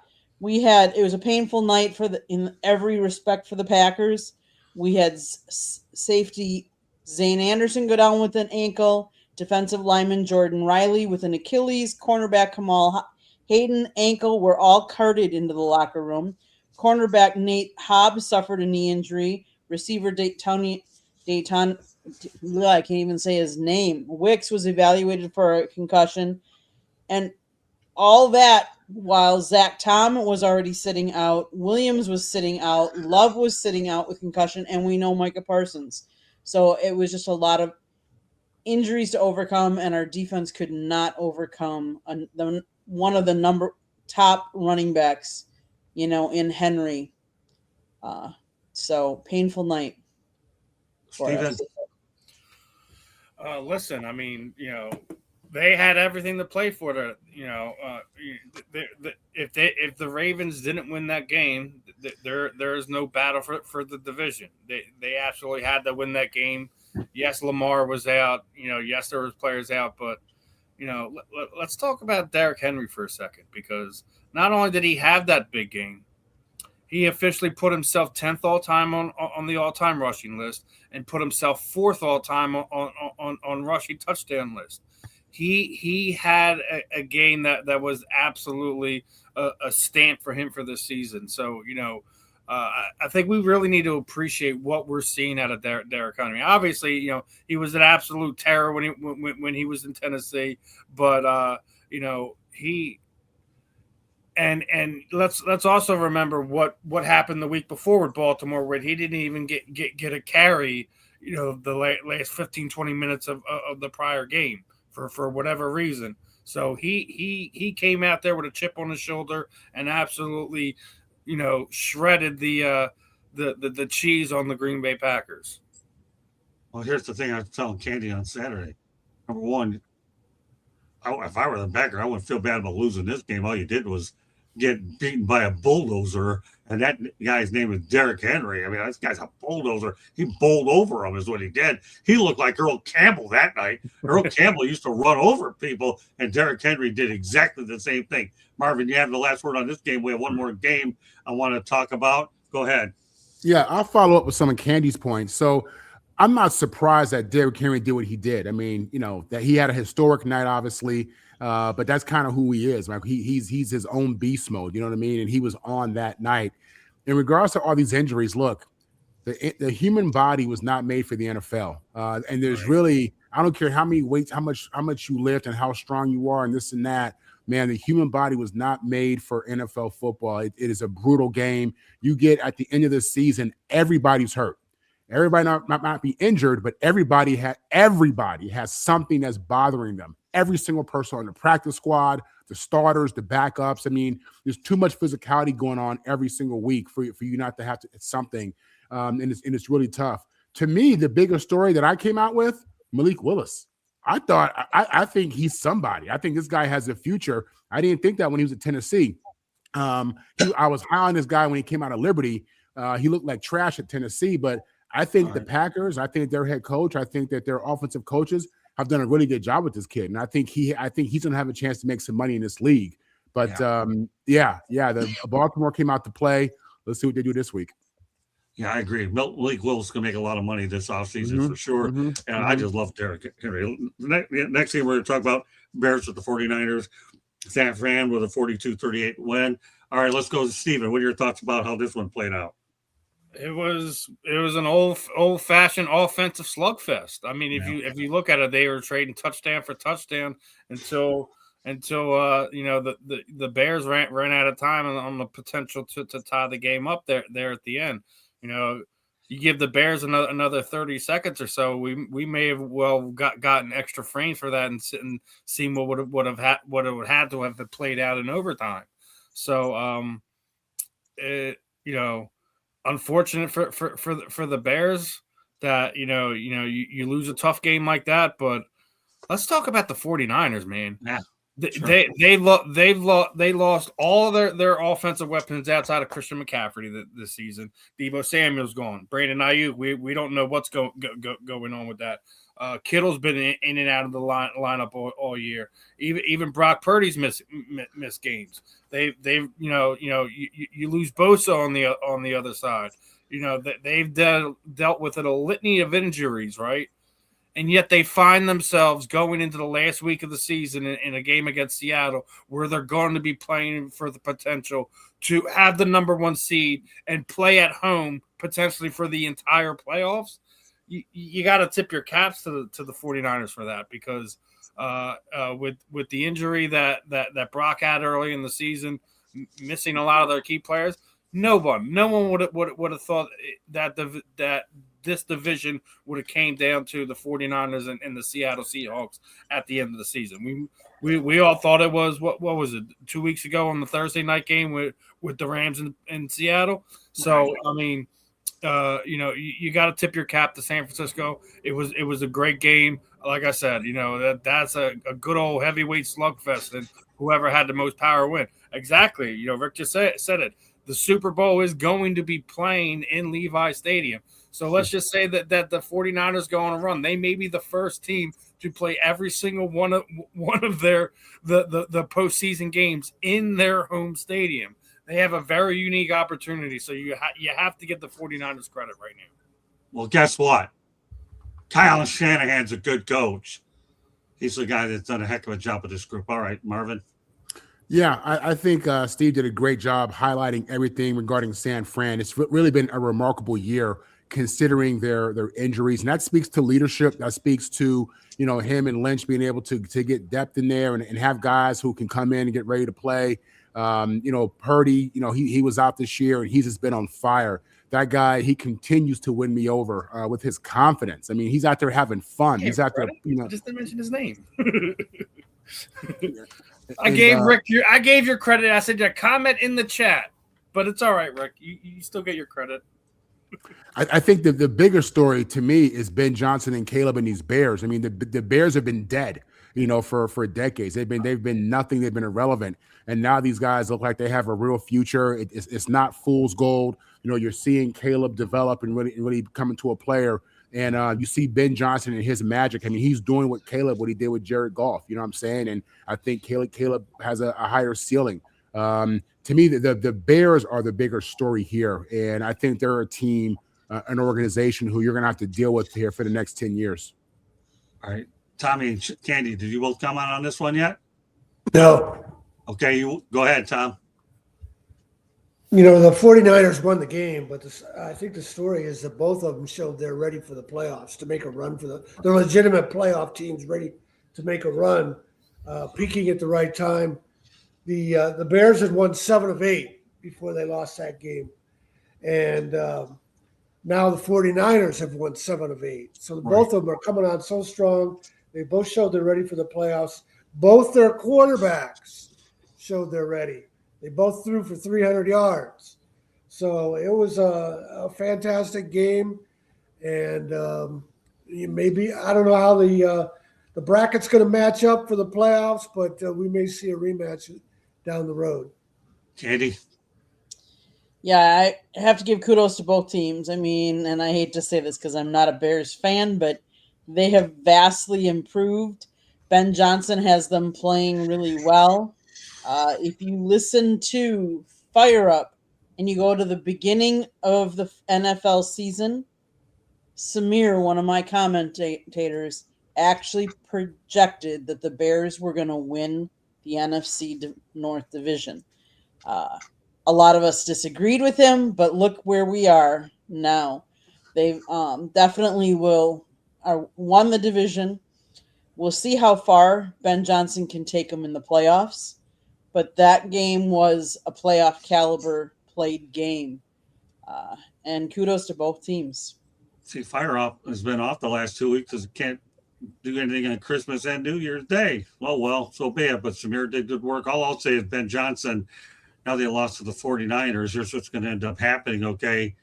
it was a painful night in every respect for the Packers. We had safety Zane Anderson go down with an ankle, defensive lineman Jordan Riley with an Achilles, cornerback Kamal Hayden ankle were all carted into the locker room. Cornerback Nate Hobbs suffered a knee injury. Receiver Dayton, I can't even say his name, Wicks was evaluated for a concussion. And all that while Zach Tom was already sitting out, Williams was sitting out, Love was sitting out with concussion, and we know Micah Parsons. So it was just a lot of injuries to overcome, and our defense could not overcome one of the top running backs, in Henry. So painful night. Steven. Listen, I mean, they had everything to play for. If the Ravens didn't win that game, there is no battle for the division. They absolutely had to win that game. Yes, Lamar was out. Yes, there was players out, but let's talk about Derrick Henry for a second, because not only did he have that big game, he officially put himself 10th all time on the all time rushing list, and put himself 4th all time on rushing touchdown list. He had a game that was absolutely a stamp for him for this season. So I think we really need to appreciate what we're seeing out of Derrick Henry. Obviously, he was an absolute terror when he was in Tennessee, but he and let's also remember what happened the week before with Baltimore, where he didn't even get a carry, the last 15, 20 minutes of the prior game for whatever reason. So he came out there with a chip on his shoulder and absolutely, shredded the cheese on the Green Bay Packers. Well, here's the thing I was telling Candy on Saturday. Number one, if I were the Packer, I wouldn't feel bad about losing this game. All you did was get beaten by a bulldozer, and that guy's name is Derrick Henry. I mean, this guy's a bulldozer. He bowled over him is what he did. He looked like Earl Campbell that night. Earl Campbell used to run over people, and Derrick Henry did exactly the same thing. Marvin, you have the last word on this game. We have one more game I want to talk about. Go ahead. Yeah, I'll follow up with some of Candy's points. So I'm not surprised that Derrick Henry did what he did. I mean, that he had a historic night, obviously, but that's kind of who he is. Like he's his own beast mode, you know what I mean? And he was on that night. In regards to all these injuries, look, the human body was not made for the NFL. And there's really, I don't care how many weights, how much you lift and how strong you are and this and that. Man, the human body was not made for NFL football. It is a brutal game. You get at the end of the season, everybody's hurt. Everybody might be injured, but everybody has something that's bothering them. Every single person on the practice squad, the starters, the backups. I mean, there's too much physicality going on every single week for you not to have to it's something, and it's really tough. To me, the biggest story that I came out with, Malik Willis. I think he's somebody. I think this guy has a future. I didn't think that when he was at Tennessee. I was high on this guy when he came out of Liberty. He looked like trash at Tennessee, but I think the Packers, I think their head coach, I think that their offensive coaches have done a really good job with this kid. And I think he's going to have a chance to make some money in this league. But the Baltimore came out to play. Let's see what they do this week. Yeah, I agree. Malik Willis is going to make a lot of money this offseason for sure. And I just love Derrick Henry. Next thing we're going to talk about Bears with the 49ers. San Fran with a 42-38 win. All right, let's go to Steven. What are your thoughts about how this one played out? It was an old-fashioned offensive slugfest. I mean, if you look at it, they were trading touchdown for touchdown until the Bears ran out of time on the potential to tie the game up there at the end. You give the Bears another 30 seconds or so, we may have gotten extra frames for that and seen what it would have had to have played out in overtime. So unfortunate for the Bears that you lose a tough game like that. But let's talk about the 49ers, man. Yeah. They lost all their offensive weapons outside of Christian McCaffrey this season. Deebo Samuel's gone. Brandon Ayuk, we don't know what's going on with that. Kittle's been in and out of the lineup all year. Even Brock Purdy's missed games. You lose Bosa on the other side. They've dealt with a litany of injuries, right? And yet they find themselves going into the last week of the season in a game against Seattle where they're going to be playing for the potential to have the number one seed and play at home potentially for the entire playoffs. You got to tip your caps to the 49ers for that, because with the injury that Brock had early in the season, missing a lot of their key players, no one would have thought that this division would have came down to the 49ers and the Seattle Seahawks at the end of the season. We all thought it was what was it 2 weeks ago on the Thursday night game with the Rams in Seattle. So I mean, you got to tip your cap to San Francisco. It was a great game. Like I said, that's a good old heavyweight slugfest, and whoever had the most power win. Exactly. Rick just said it. The Super Bowl is going to be playing in Levi Stadium. So let's just say that the 49ers go on a run. They may be the first team to play every single one of their the postseason games in their home stadium. They have a very unique opportunity. So you have to give the 49ers credit right now. Well, guess what? Kyle Shanahan's a good coach. He's the guy that's done a heck of a job with this group. All right, Marvin. Yeah, I think Steve did a great job highlighting everything regarding San Fran. It's really been a remarkable year considering their injuries, and that speaks to leadership. That speaks to him and Lynch being able to get depth in there and have guys who can come in and get ready to play. Purdy, he was out this year and he's just been on fire. That guy, he continues to win me over with his confidence. I mean, he's out there having fun. He's out there, Just to mention his name. I And, gave Rick I gave your credit. I said your comment in the chat, but it's all right, Rick. You still get your credit. I think the bigger story to me is Ben Johnson and Caleb and these Bears. I mean, the Bears have been dead, for decades. They've been nothing. They've been irrelevant, and now these guys look like they have a real future. It's not fool's gold. You're seeing Caleb develop and really come into a player. And you see Ben Johnson and his magic. I mean, he's doing what he did with Jared Goff. You know what I'm saying? And I think Caleb has a higher ceiling. To me, the Bears are the bigger story here. And I think they're a team, an organization who you're going to have to deal with here for the next 10 years. All right. Tommy and Candy, did you both comment on this one yet? No. Okay, you go ahead, Tom. The 49ers won the game, but I think the story is that both of them showed they're ready for the playoffs to make a run for they're legitimate playoff teams ready to make a run, peaking at the right time. The Bears had won 7 of 8 before they lost that game. And now the 49ers have won 7 of 8. So both of them are coming on so strong. They both showed they're ready for the playoffs. Both their quarterbacks showed they're ready. They both threw for 300 yards. So it was a fantastic game. And maybe, I don't know how the bracket's going to match up for the playoffs, but we may see a rematch down the road. Candy? Yeah, I have to give kudos to both teams. I mean, and I hate to say this because I'm not a Bears fan, but they have vastly improved. Ben Johnson has them playing really well. If you listen to Fire Up and you go to the beginning of the NFL season, Samir, one of my commentators, actually projected that the Bears were going to win the NFC North Division. A lot of us disagreed with him, but look where we are now. They definitely won the division. We'll see how far Ben Johnson can take them in the playoffs. But that game was a playoff caliber played game. And kudos to both teams. See, Fire Up has been off the last 2 weeks because it can't do anything on Christmas and New Year's Day. Well, so be it. But Samir did good work. All I'll say is Ben Johnson, now they lost to the 49ers. Here's what's going to end up happening, okay?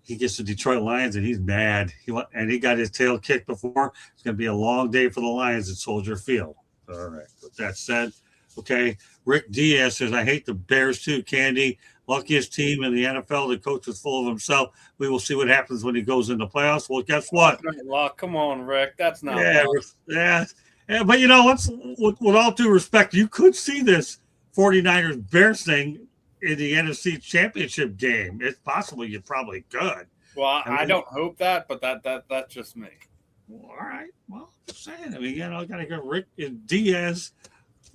He gets the Detroit Lions, and he's mad. He got his tail kicked before. It's going to be a long day for the Lions at Soldier Field. All right. With that said, okay, Rick Diaz says, I hate the Bears too, Candy. Luckiest team in the NFL. The coach is full of himself. We will see what happens when he goes into playoffs. Well, guess what? Come on, Rick. That's not Yeah. But with all due respect, you could see this 49ers Bears thing in the NFC Championship game. It's possible you probably could. Well, I don't hope that, but that's just me. Well, all right. Well, just saying. I mean, I got to get Rick Diaz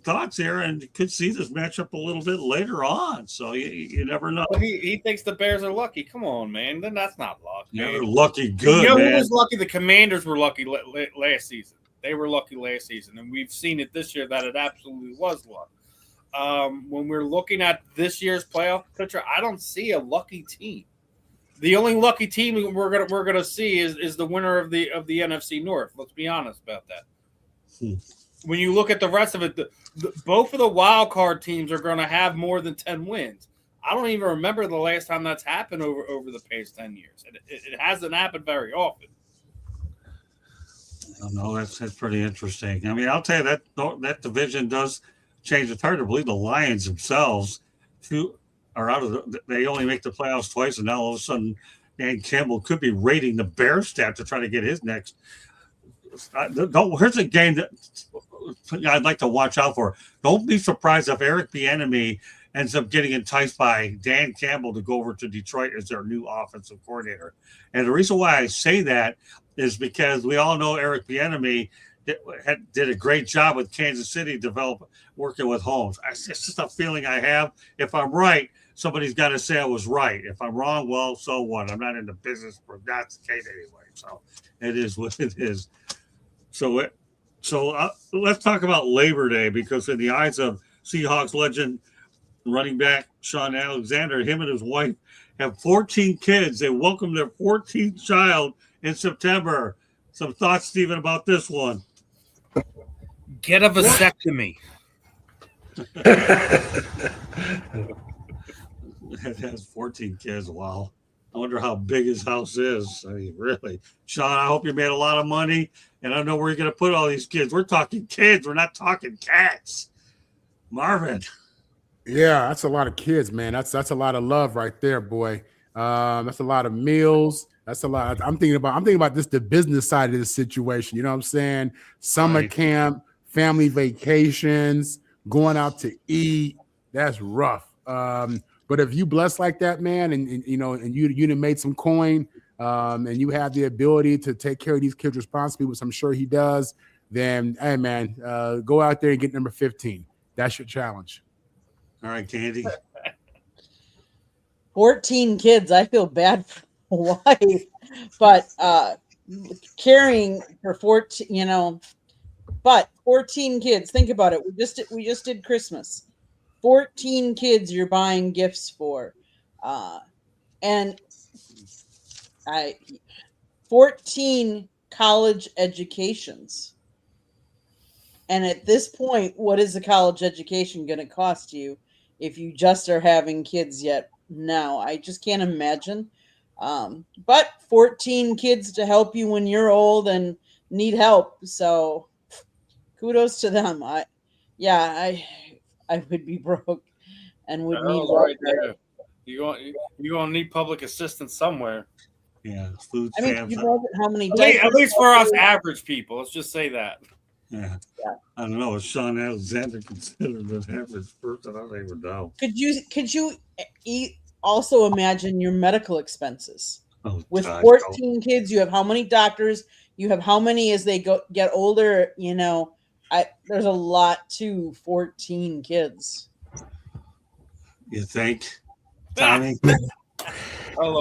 thoughts here, and you could see this matchup a little bit later on. So you never know. Well, he thinks the Bears are lucky. Come on, man. Then that's not luck. Yeah, they're lucky good, who man. was lucky? The Commanders were lucky last season. They were lucky last season, and we've seen it this year that it absolutely was luck. When we're looking at this year's playoff picture, I don't see a lucky team. The only lucky team we're gonna see is the winner of the NFC North. Let's be honest about that. When you look at the rest of it, both of the wild card teams are going to have more than 10 wins. I don't even remember the last time that's happened over the past 10 years. It hasn't happened very often. I don't know. That's pretty interesting. I mean, I'll tell you that division does change. It's hard to believe the Lions themselves are out of they only make the playoffs twice, and now all of a sudden Dan Campbell could be raiding the Bears staff to try to get his next. Here's a game that I'd like to watch out for. Don't be surprised if Eric Bieniemy ends up getting enticed by Dan Campbell to go over to Detroit as their new offensive coordinator. And the reason why I say that is because we all know Eric Bieniemy did a great job with Kansas City working with Holmes. It's just a feeling I have. If I'm right, somebody's got to say I was right. If I'm wrong, well, so what? I'm not in the business for that's the case anyway. So it is what it is. So let's talk about Labor Day, because in the eyes of Seahawks legend running back Sean Alexander, him and his wife have 14 kids. They welcomed their 14th child in September. Some thoughts, Stephen, about this one? Get a vasectomy. It has 14 kids. Wow. I wonder how big his house is. I mean, really. Sean, I hope you made a lot of money. And I don't know where you're going to put all these kids. We're talking kids. We're not talking cats. Marvin. Yeah, that's a lot of kids, man. That's a lot of love right there, boy. That's a lot of meals. That's a lot. I'm thinking about this, the business side of this situation. You know what I'm saying? Summer camp, family vacations, going out to eat. That's rough. But if you blessed like that, man, and you know, and you done made some coin, and you have the ability to take care of these kids responsibly, which I'm sure he does, then hey, man, go out there and get number 15. That's your challenge. All right, Candy. 14 kids. I feel bad for the wife, but caring for 14, you know, but 14 kids. Think about it. We just did Christmas. 14 kids you're buying gifts for, and 14 college educations. And at this point, what is a college education going to cost you if you just are having kids yet now? I just can't imagine. But 14 kids to help you when you're old and need help. So kudos to them. I would be broke and would need right there. You're gonna need public assistance somewhere. Yeah, food. I mean, you know how many at least for us average people. Let's just say that. Yeah. I don't know. Is Sean Alexander considered an average person? I don't even know. Could you also imagine your medical expenses? With God, 14 kids, you have how many doctors? You have how many as they get older? You know, there's a lot to 14 kids. You think, Tommy?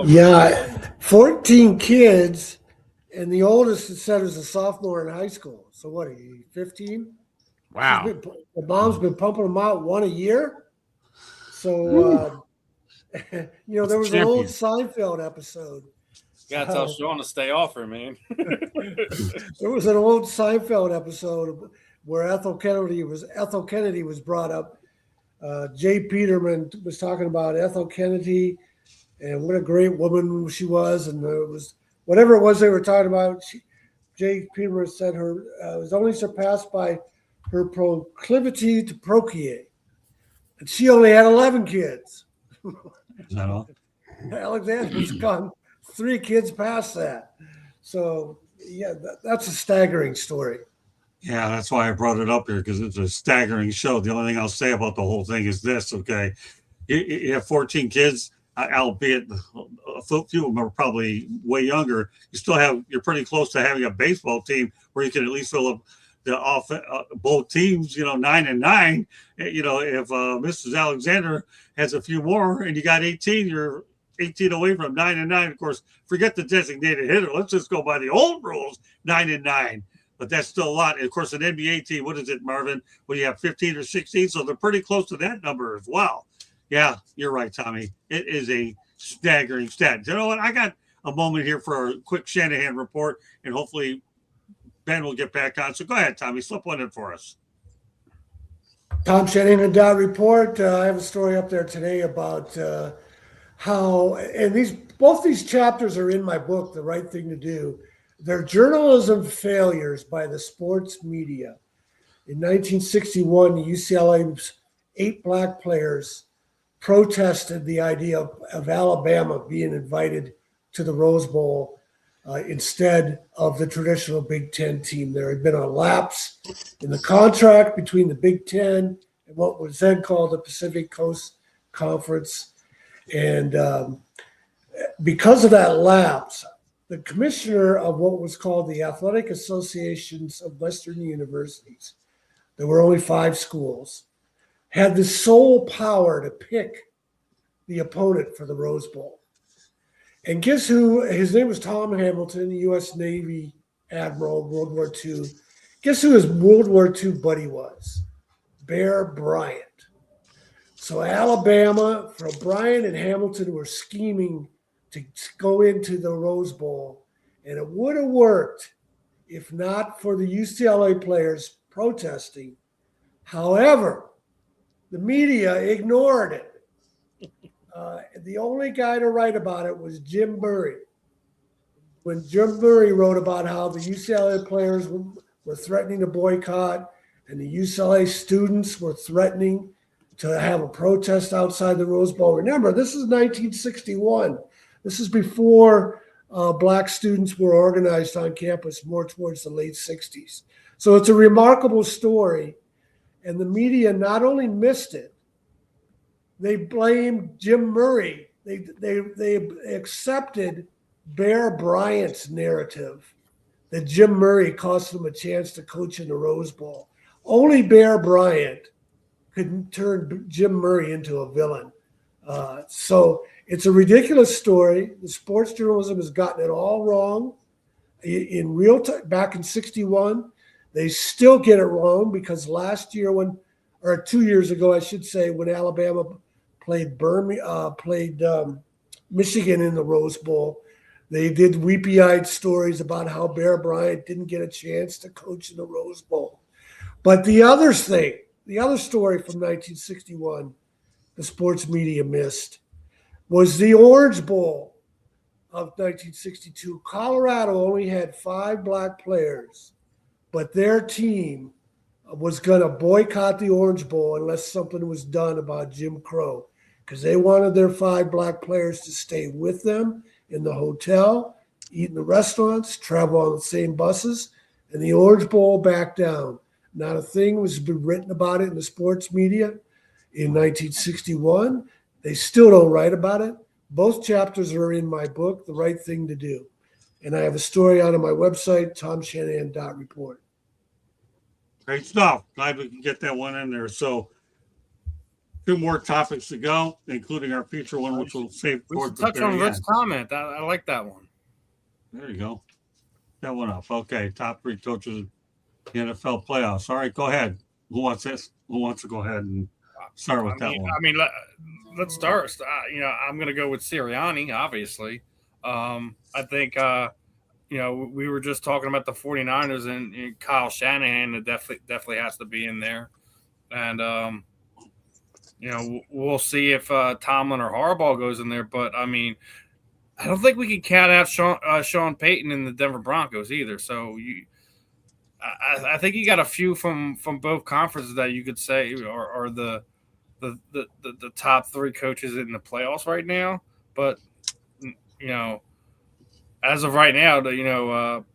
Yeah, 14 kids, and the oldest said was a sophomore in high school. So what are you, 15? Wow. The mom's been pumping them out one a year. So, you know, there was an old Seinfeld episode. You gotta tell Sean to stay off her, man. There was an old Seinfeld episode where Ethel Kennedy was brought up. Jay Peterman was talking about Ethel Kennedy and what a great woman she was, and it was whatever it was they were talking about. Jay Peterman said her was only surpassed by her proclivity to procreate, and she only had 11 kids. Is that all? Alexander's gone 3 kids past that. So yeah, that's a staggering story. Yeah, that's why I brought it up here, because it's a staggering show. The only thing I'll say about the whole thing is this, okay? You have 14 kids, albeit a few of them are probably way younger. You're pretty close to having a baseball team where you can at least fill up both teams, 9-9. If Mrs. Alexander has a few more and you got 18, you're 18 away from 9-9. Of course, forget the designated hitter. Let's just go by the old rules, 9-9. But that's still a lot. And of course, an NBA team, what is it, Marvin? When you have 15 or 16, so they're pretty close to that number as well. Yeah, you're right, Tommy. It is a staggering stat. You know what? I got a moment here for a quick Shanahan report, and hopefully Ben will get back on. So go ahead, Tommy. Slip one in for us. Tom Shanahan report. I have a story up there today about how, and both these chapters are in my book, The Right Thing to Do. They're journalism failures by the sports media. In 1961, UCLA's 8 black players protested the idea of Alabama being invited to the Rose Bowl instead of the traditional Big Ten team. There had been a lapse in the contract between the Big Ten and what was then called the Pacific Coast Conference. And because of that lapse, the commissioner of what was called the Athletic Associations of Western Universities, there were only 5 schools, had the sole power to pick the opponent for the Rose Bowl. And guess who? His name was Tom Hamilton, U.S. Navy Admiral, World War II. Guess who his World War II buddy was? Bear Bryant. So Alabama, from Bryant and Hamilton were scheming to go into the Rose Bowl, and it would have worked if not for the UCLA players protesting. However, the media ignored it. The only guy to write about it was Jim Murray. When Jim Murray wrote about how the UCLA players were threatening to boycott and the UCLA students were threatening to have a protest outside the Rose Bowl. Remember, this is 1961. This is before Black students were organized on campus, more towards the late 60s. So it's a remarkable story. And the media not only missed it, they blamed Jim Murray. They accepted Bear Bryant's narrative that Jim Murray cost them a chance to coach in the Rose Bowl. Only Bear Bryant could turn Jim Murray into a villain. So it's a ridiculous story. The sports journalism has gotten it all wrong. In real time, back in 61, they still get it wrong because last year or 2 years ago, I should say, when Alabama played Michigan in the Rose Bowl, they did weepy-eyed stories about how Bear Bryant didn't get a chance to coach in the Rose Bowl. But the other story from 1961, the sports media missed, was the Orange Bowl of 1962. Colorado only had 5 black players, but their team was going to boycott the Orange Bowl unless something was done about Jim Crow, because they wanted their 5 black players to stay with them in the hotel, eat in the restaurants, travel on the same buses, and the Orange Bowl backed down. Not a thing was been written about it in the sports media in 1961. They still don't write about it. Both chapters are in my book, The Right Thing to Do. And I have a story out on my website, tomshanahan.report. Great stuff. Glad we can get that one in there. So 2 more topics to go, including our future one, which we'll save for the touch on Rick's comment. I like that one. There you go. That one up. Okay. Top 3 coaches in the NFL playoffs. All right, go ahead. Who wants this? Who wants to go ahead and start with that one? I mean, let's start. I'm going to go with Sirianni, obviously. I think, we were just talking about the 49ers and Kyle Shanahan that definitely has to be in there. And, we'll see if Tomlin or Harbaugh goes in there. But, I mean, I don't think we can count out Sean Payton in the Denver Broncos either. So I think you got a few from both conferences that you could say are the top 3 coaches in the playoffs right now. But, as of right now,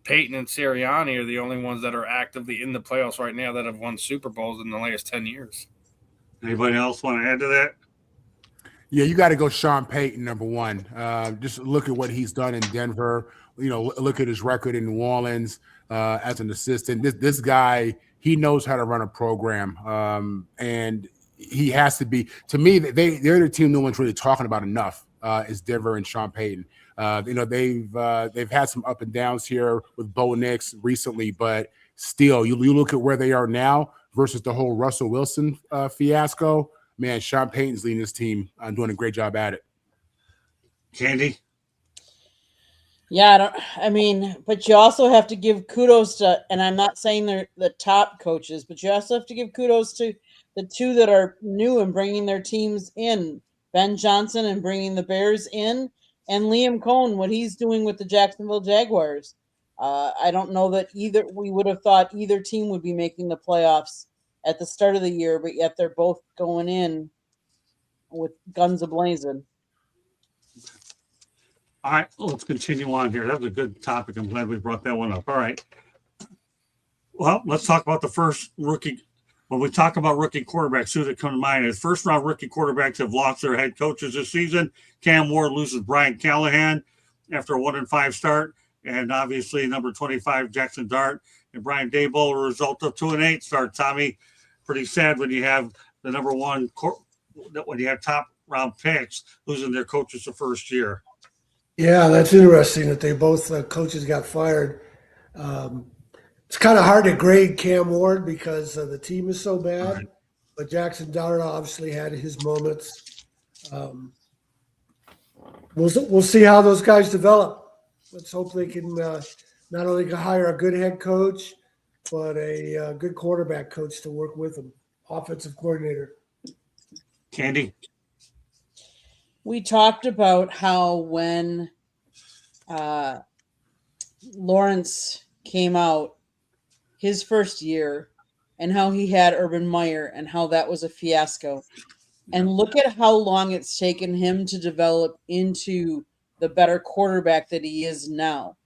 Peyton and Sirianni are the only ones that are actively in the playoffs right now that have won Super Bowls in the last 10 years. Anybody else want to add to that? Yeah, you got to go Sean Payton, number 1. Just look at what he's done in Denver. Look at his record in New Orleans as an assistant. This guy, he knows how to run a program, and he has to be. To me, they're the team no one's really talking about enough. Is Denver and Sean Payton. They've had some up and downs here with Bo Nix recently, but still, you look at where they are now versus the whole Russell Wilson fiasco. Man, Sean Payton's leading this team and doing a great job at it. Candy? Yeah, but you also have to give kudos to, and I'm not saying they're the top coaches, but you also have to give kudos to the 2 that are new and bringing their teams in. Ben Johnson and bringing the Bears in, and Liam Cohen, what he's doing with the Jacksonville Jaguars. I don't know that we would have thought either team would be making the playoffs at the start of the year, but yet they're both going in with guns a-blazing. All right, let's continue on here. That was a good topic. I'm glad we brought that one up. All right. Well, let's talk about the first rookie. When we talk about rookie quarterbacks, who that come to mind is first-round rookie quarterbacks have lost their head coaches this season. Cam Ward loses Brian Callahan, after a 1-5 start. And obviously number 25, Jackson Dart, and Brian Daboll, a result of 2-8 start. Tommy, pretty sad when you have the number one, when you have top round picks losing their coaches the first year. Yeah, that's interesting that they both coaches got fired. It's kind of hard to grade Cam Ward because the team is so bad, right. But Jackson Dart obviously had his moments. We'll see how those guys develop. Let's hope they can not only hire a good head coach, but a good quarterback coach to work with them, offensive coordinator. Candy? We talked about how when Lawrence came out his first year and how he had Urban Meyer and how that was a fiasco. And look at how long it's taken him to develop into the better quarterback that he is now.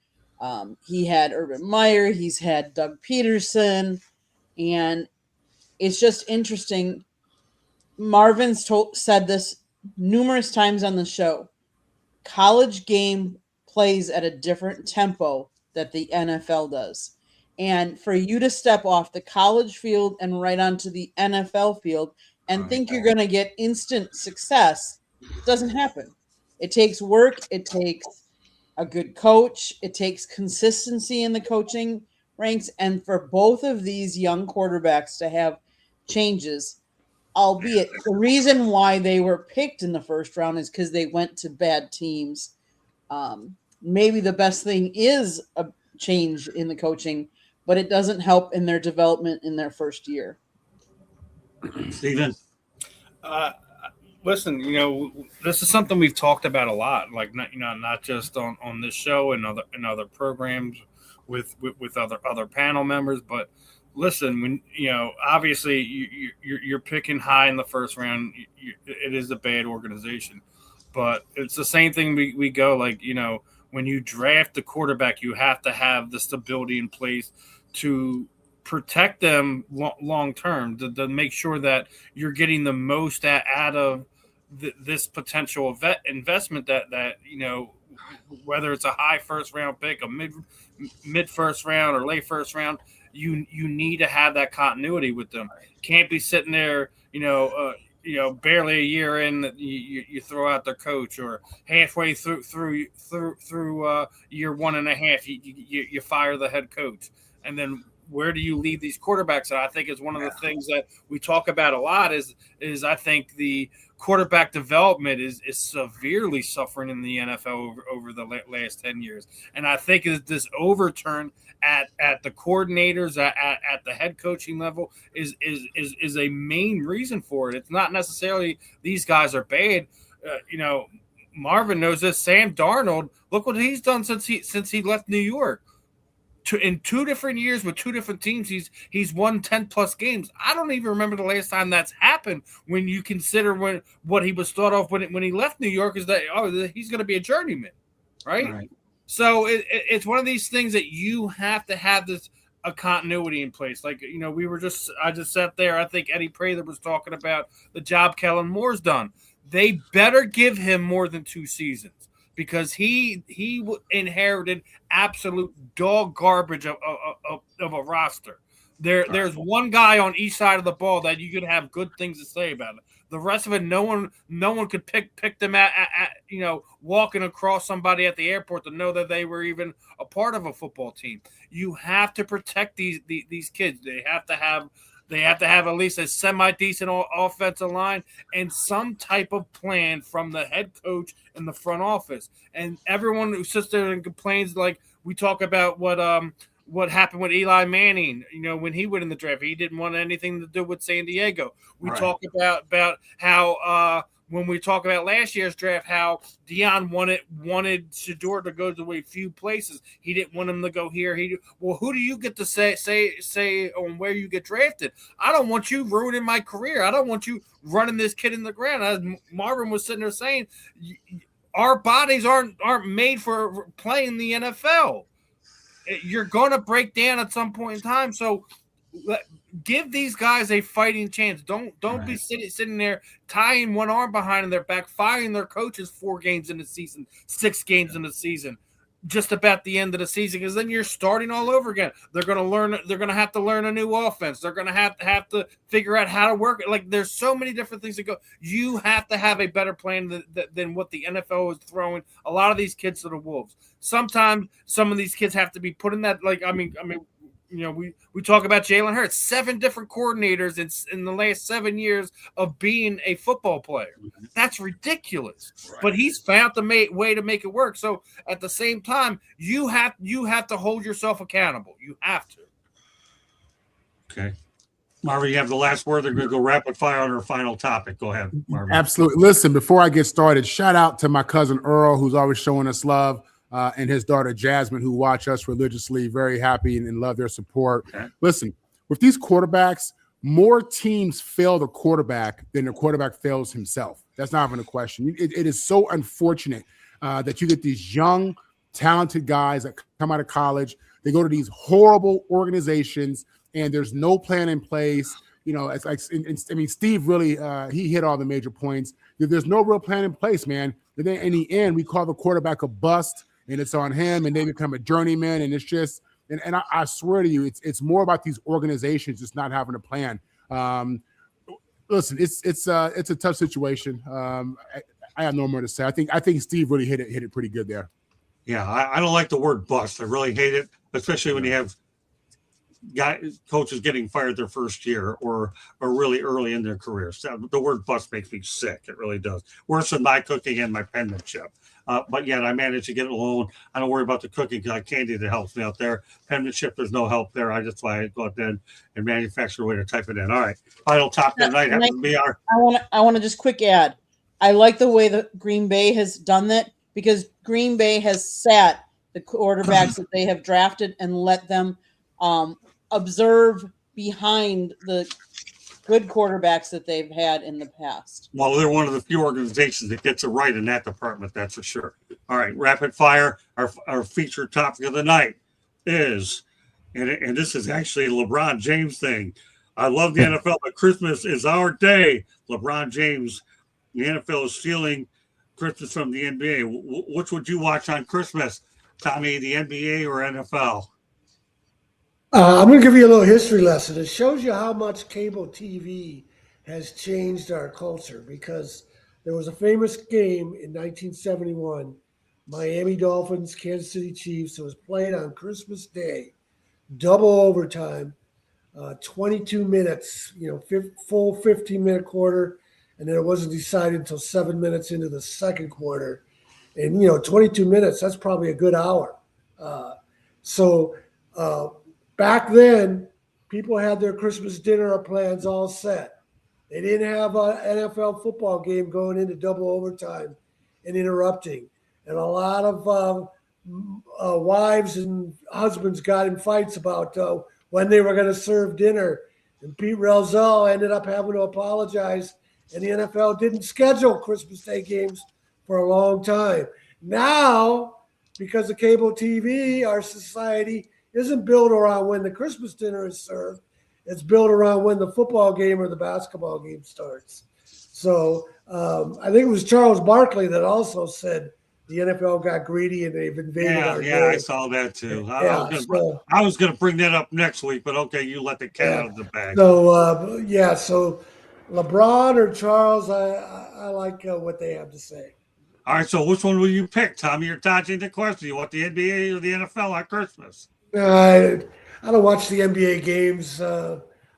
He had Urban Meyer, he's had Doug Peterson, and it's just interesting. Marvin's said this numerous times on the show. College game plays at a different tempo that the NFL does. And for you to step off the college field and right onto the NFL field and think you're going to get instant success doesn't happen. It takes work. It takes a good coach. It takes consistency in the coaching ranks. And for both of these young quarterbacks to have changes, albeit the reason why they were picked in the first round is because they went to bad teams. Maybe the best thing is a change in the coaching, but it doesn't help in their development in their first year. Steven? Listen, this is something we've talked about a lot, like not just on this show and other programs with other panel members, but listen, when obviously you're picking high in the first round, it is a bad organization, but it's the same thing we go like when you draft the quarterback, you have to have the stability in place to protect them long term, to make sure that you're getting the most out of this potential investment that whether it's a high first round pick, a mid first round, or late first round, you need to have that continuity with them. Can't be sitting there, barely a year in, you throw out their coach, or halfway through year 1.5, you fire the head coach, and then where do you leave these quarterbacks? And I think it's one of the things that we talk about a lot is I think the quarterback development is severely suffering in the NFL over the last 10 years. And I think this overturn at the coordinators, at the head coaching level is a main reason for it. It's not necessarily these guys are bad. Marvin knows this. Sam Darnold, look what he's done since he left New York. In 2 different years with 2 different teams, he's won 10+ games. I don't even remember the last time that's happened. When you consider what he was thought of when he left New York is that he's going to be a journeyman, right? So it's one of these things that you have to have a continuity in place. Like I just sat there. I think Eddie Prather was talking about the job Kellen Moore's done. They better give him more than 2 seasons. Because he inherited absolute dog garbage of a roster. There's one guy on each side of the ball that you could have good things to say about it. The rest of it, no one could pick them at walking across somebody at the airport to know that they were even a part of a football team. You have to protect these kids. They have to have at least a semi-decent offensive line and some type of plan from the head coach and the front office. And everyone who sits there and complains, like we talk about what happened with Eli Manning, when he went in the draft, he didn't want anything to do with San Diego. We talk about how when we talk about last year's draft, how Deion wanted Shedeur to go to a few places. He didn't want him to go here. Who do you get to say on where you get drafted? I don't want you ruining my career. I don't want you running this kid in the ground. As Marvin was sitting there saying, our bodies aren't made for playing the NFL. You're going to break down at some point in time. So give these guys a fighting chance. Don't be sitting there tying one arm behind their back, firing their coaches 4 games in the season, 6 games in the season, just about the end of the season, because then you're starting all over again. They're going to learn. They're going to have to learn a new offense. They're going to have to figure out how to work it. Like, there's so many different things that go. You have to have a better plan than what the NFL is throwing a lot of these kids to the wolves. Sometimes some of these kids have to be put in that. Like, I mean, you know, we talk about Jalen Hurts, 7 different coordinators in the last 7 years of being a football player. That's ridiculous. Right. But he's found the way to make it work. So at the same time, you have to hold yourself accountable. You have to. Okay. Marvin, you have the last word. They're going to go rapid fire on our final topic. Go ahead, Marvin. Absolutely. Listen, before I get started, shout out to my cousin Earl, who's always showing us love. And his daughter Jasmine, who watch us religiously, very happy and love their support. Okay. Listen, with these quarterbacks, more teams fail the quarterback than the quarterback fails himself. That's not even a question. It is so unfortunate that you get these young, talented guys that come out of college. They go to these horrible organizations, and there's no plan in place. You know, it's like, I mean, Steve really, he hit all the major points. There's no real plan in place, man. And then in the end, we call the quarterback a bust, and it's on him, and they become a journeyman, and it's just, and I swear to you, it's more about these organizations just not having a plan. Listen, it's a tough situation. I have no more to say. I think Steve really hit it pretty good there. Yeah, I don't like the word bust. I really hate it, especially when you have coaches getting fired their first year or really early in their career. So the word bust makes me sick. It really does. Worse than my cooking and my penmanship. But yet I managed to get it alone. I don't worry about the cooking because I have Candy that helps me out there. Penmanship, there's no help there. That's why I go out there and manufacture a way to type it in. All right. Final topic tonight happens to be our. I want to just quick add. I like the way that Green Bay has done that, because Green Bay has sat the quarterbacks that they have drafted and let them observe behind the good quarterbacks that they've had in the past. Well, they're one of the few organizations that gets it right in that department, that's for sure. All right, rapid fire. Our featured topic of the night is, and this is actually a LeBron James thing. I love the NFL, but Christmas is our day. LeBron James, the NFL is stealing Christmas from the NBA. Which would you watch on Christmas, Tommy, the NBA or NFL? I'm going to give you a little history lesson. It shows you how much cable TV has changed our culture, because there was a famous game in 1971, Miami Dolphins, Kansas City Chiefs. It was played on Christmas Day, double overtime, 22 minutes, full 15-minute quarter, and then it wasn't decided until 7 minutes into the second quarter. And, 22 minutes, that's probably a good hour. Back then, people had their Christmas dinner plans all set. They didn't have an NFL football game going into double overtime and interrupting. And a lot of wives and husbands got in fights about when they were going to serve dinner. And Pete Rozelle ended up having to apologize, and the NFL didn't schedule Christmas Day games for a long time. Now, because of cable TV, our society isn't built around when the Christmas dinner is served. It's built around when the football game or the basketball game starts. So I think it was Charles Barkley that also said the NFL got greedy and they've invaded our game. I saw that too. I was going to bring that up next week, but okay, you let the cat out of the bag. So, so LeBron or Charles, I like what they have to say. All right, so which one will you pick, Tommy? You're dodging the question. You want the NBA or the NFL on Christmas? I don't watch the NBA games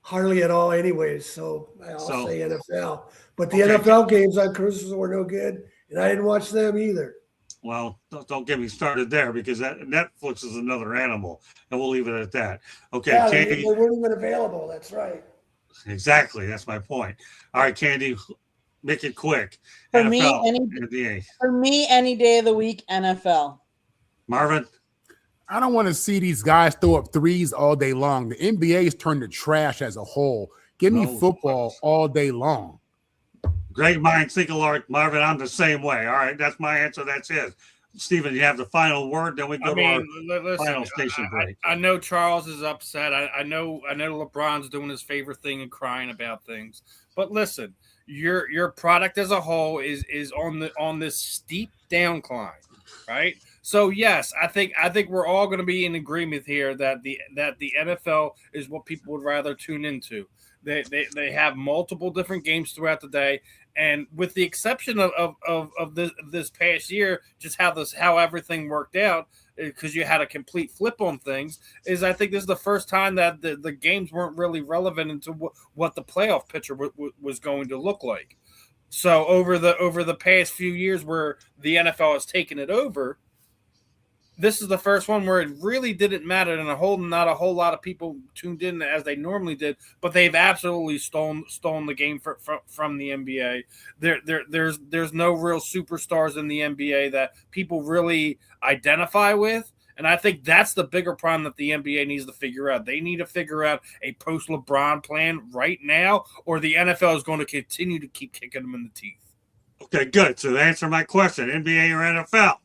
hardly at all anyways, so I'll say NFL. But the NFL games on Christmas were no good, and I didn't watch them either. Well, don't get me started there, because Netflix is another animal, and we'll leave it at that. Okay, yeah, Candy. They weren't even available. That's right. Exactly. That's my point. All right, Candy, make it quick. For NFL, me, any day of the week, NFL. Marvin? I don't want to see these guys throw up threes all day long. The NBA's turned to trash as a whole. Give me football all day long. Great minds think alike, Marvin. I'm the same way. All right, that's my answer. That's his. Steven, you have the final word. Then we go to our listen, final station break. I know Charles is upset. I know LeBron's doing his favorite thing and crying about things. But listen, your product as a whole is on this steep downcline, right? So yes, I think we're all going to be in agreement here that the NFL is what people would rather tune into. They have multiple different games throughout the day, and with the exception of this past year, just how everything worked out, because you had a complete flip on things, is I think this is the first time that the games weren't really relevant into what the playoff picture was going to look like. So over the past few years where the NFL has taken it over, this is the first one where it really didn't matter, and not a whole lot of people tuned in as they normally did. But they've absolutely stolen the game from the NBA. There's no real superstars in the NBA that people really identify with, and I think that's the bigger problem that the NBA needs to figure out. They need to figure out a post LeBron plan right now, or the NFL is going to continue to keep kicking them in the teeth. Okay, good. So to answer my question, NBA or NFL?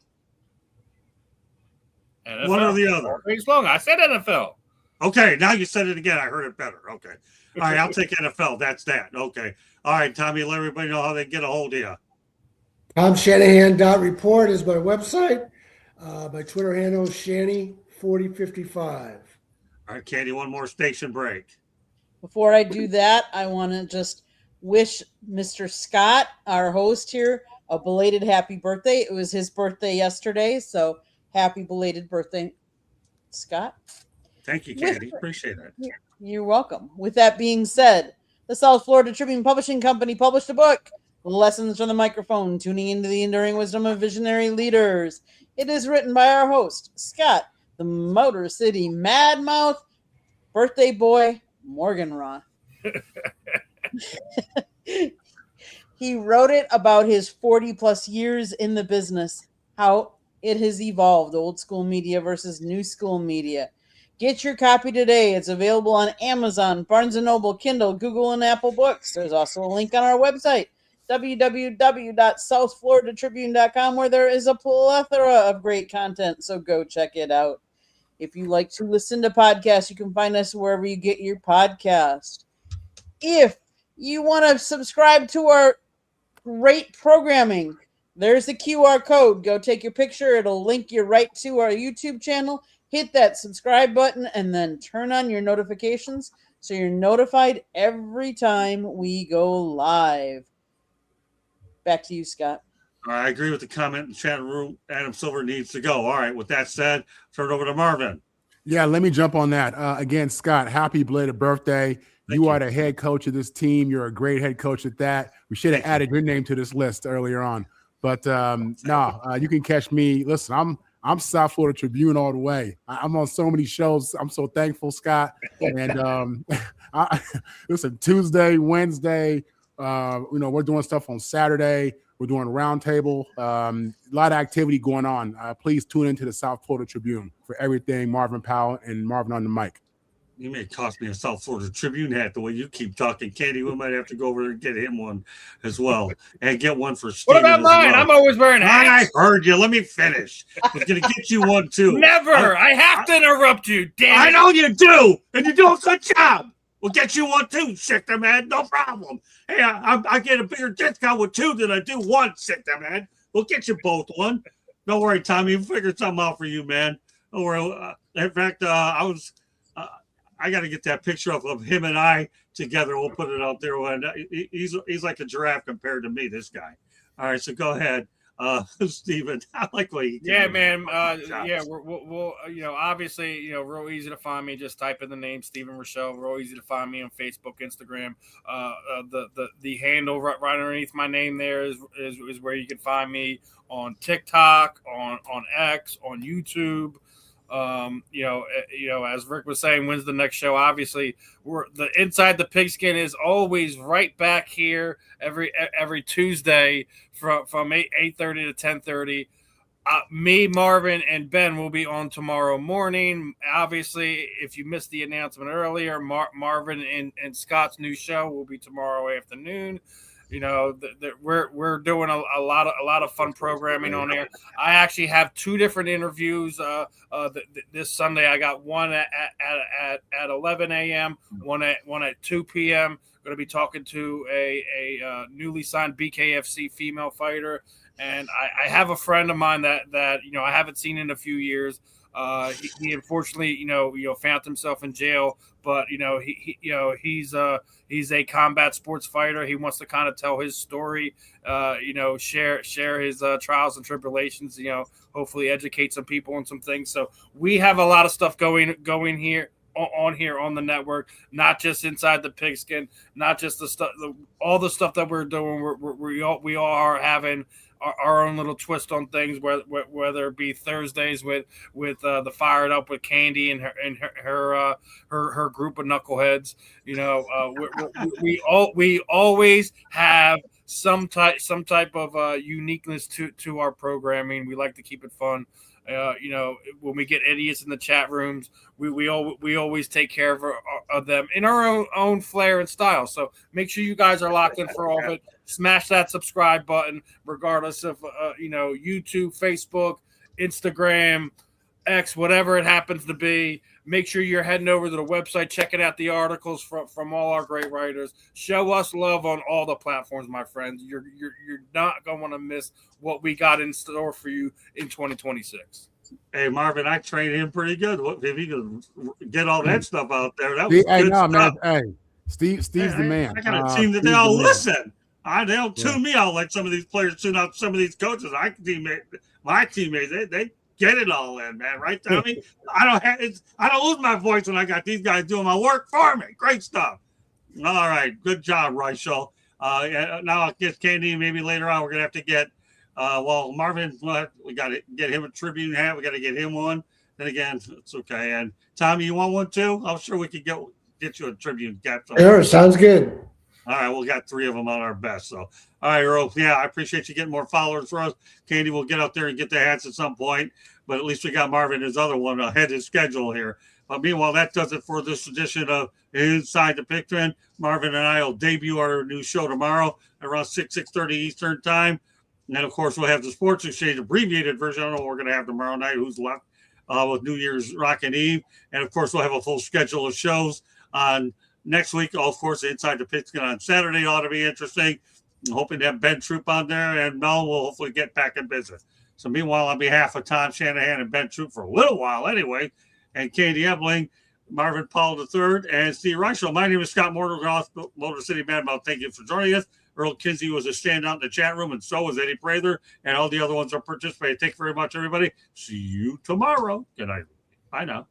NFL. One or the other. Long. I said NFL. Okay, now you said it again. I heard it better. Okay. All right, I'll take NFL. That's that. Okay. All right, Tommy, let everybody know how they get a hold of you. TomShanahan.report is my website. My Twitter handle is Shanny4055. All right, Candy, one more station break. Before I do that, I want to just wish Mr. Scott, our host here, a belated happy birthday. It was his birthday yesterday, so happy belated birthday, Scott. Thank you, Candy. Appreciate it. You're welcome. With that being said, the South Florida Tribune Publishing Company published a book, Lessons from the Microphone, Tuning into the Enduring Wisdom of Visionary Leaders. It is written by our host, Scott, the Motor City Madmouth birthday boy, Morganroth. He wrote it about his 40 plus years in the business, how it has evolved, old school media versus new school media. Get your copy today. It's available on Amazon, Barnes & Noble, Kindle, Google, and Apple Books. There's also a link on our website, www.southfloridatribune.com, where there is a plethora of great content, so go check it out. If you like to listen to podcasts, you can find us wherever you get your podcast. If you want to subscribe to our great programming, there's the QR code. Go take your picture. It'll link you right to our YouTube channel. Hit that subscribe button and then turn on your notifications so you're notified every time we go live. Back to you, Scott. All right, I agree with the comment in the chat room. Adam Silver needs to go. All right, with that said, turn it over to Marvin. Yeah, let me jump on that. Again, Scott, happy belated birthday. You are the head coach of this team. You're a great head coach at that. We should have added your name to this list earlier on. But you can catch me. Listen, I'm South Florida Tribune all the way. I'm on so many shows. I'm so thankful, Scott. And listen, Tuesday, Wednesday, we're doing stuff on Saturday. We're doing a roundtable. A lot of activity going on. Please tune into the South Florida Tribune for everything. Marvin Powell and Marvin on the mic. You may cost me a South Florida Tribune hat the way you keep talking, Candy. We might have to go over there and get him one as well, and get one for Steve. What about mine? Well. I'm always wearing hats. I heard you. Let me finish. I was going to get you one too. Never. I have to interrupt you. Damn it. I know you do, and you do a good job. We'll get you one too, Sister Man. No problem. Hey, I get a bigger discount with two than I do one, Sister Man. We'll get you both one. Don't worry, Tommy. We'll figure something out for you, man. Don't worry. In fact, I got to get that picture of him and I together. We'll put it out there. He's like a giraffe compared to me, this guy. All right, so go ahead, Steven. I like what you do. Yeah, man. We'll obviously, real easy to find me. Just type in the name Steven Rochelle. Real easy to find me on Facebook, Instagram. The handle right underneath my name there is where you can find me on TikTok, on X, on YouTube. As Rick was saying, when's the next show? Obviously, we're the Inside the Pigskin is always right back here every Tuesday from 8:30 to 10:30. Me, Marvin, and Ben will be on tomorrow morning. Obviously, if you missed the announcement earlier, Marvin and Scott's new show will be tomorrow afternoon. we're doing a lot of fun programming on there. I actually have 2 different interviews. This Sunday I got one at 11 a.m., one at 2 p.m. Going to be talking to a newly signed BKFC female fighter, and I have a friend of mine that I haven't seen in a few years. He unfortunately found himself in jail, but he's a combat sports fighter. He wants to kind of tell his story, share his trials and tribulations, hopefully educate some people on some things. So we have a lot of stuff going here on the network, not just inside the Pigskin, not just all the stuff that we're doing. We all are having our own little twist on things, whether it be Thursdays with the Fired Up with Candy and her group of knuckleheads. We always have some type of uniqueness to our programming. We like to keep it fun. When we get idiots in the chat rooms, we always take care of them in our own flair and style. So make sure you guys are locked in for all of it. Smash that subscribe button, regardless of YouTube, Facebook, Instagram, X, whatever it happens to be. Make sure you're heading over to the website, checking out the articles from all our great writers. Show us love on all the platforms, my friends. You're not going to want to miss what we got in store for you in 2026. Hey, Marvin, I trained him pretty good. If he could get all that stuff out there, that was good stuff. Man. Hey, Steve's the man. I got a team that they all listen. They don't tune me out like some of these players tune out some of these coaches. My teammates, they get it all in, man. Right, Tommy? I don't lose my voice when I got these guys doing my work for me. Great stuff. All right, good job, Reichel. Now I guess Candy, maybe later on we're gonna have to get. Marvin, we got to get him a Tribune hat. We got to get him one. Then again, it's okay. And Tommy, you want one too? I'm sure we could get you a Tribune cap. Sure, sounds good. All right, we got 3 of them on our best. So, all right, Earl. Yeah, I appreciate you getting more followers for us. Candy will get out there and get the hats at some point. But at least we got Marvin, his other one, ahead of his schedule here. But meanwhile, that does it for this edition of Inside the Pigskin. Marvin and I will debut our new show tomorrow around 6:30 Eastern time. And then, of course, we'll have the Sports Exchange abbreviated version. I don't know what we're going to have tomorrow night, who's left with New Year's Rockin' Eve. And, of course, we'll have a full schedule of shows on next week. Of course, Inside the Pigskin on Saturday ought to be interesting. I'm hoping to have Ben Troop on there, and Mel will hopefully get back in business. So, meanwhile, on behalf of Tom Shanahan and Ben Troop for a little while anyway, and Candy Ebling, Marvin Paul III, and Steve Reichel, my name is Scott Morgan, Motor City Madmouth. Thank you for joining us. Earl Kinsey was a standout in the chat room, and so was Eddie Prather, and all the other ones are participating. Thank you very much, everybody. See you tomorrow. Good night. Bye now.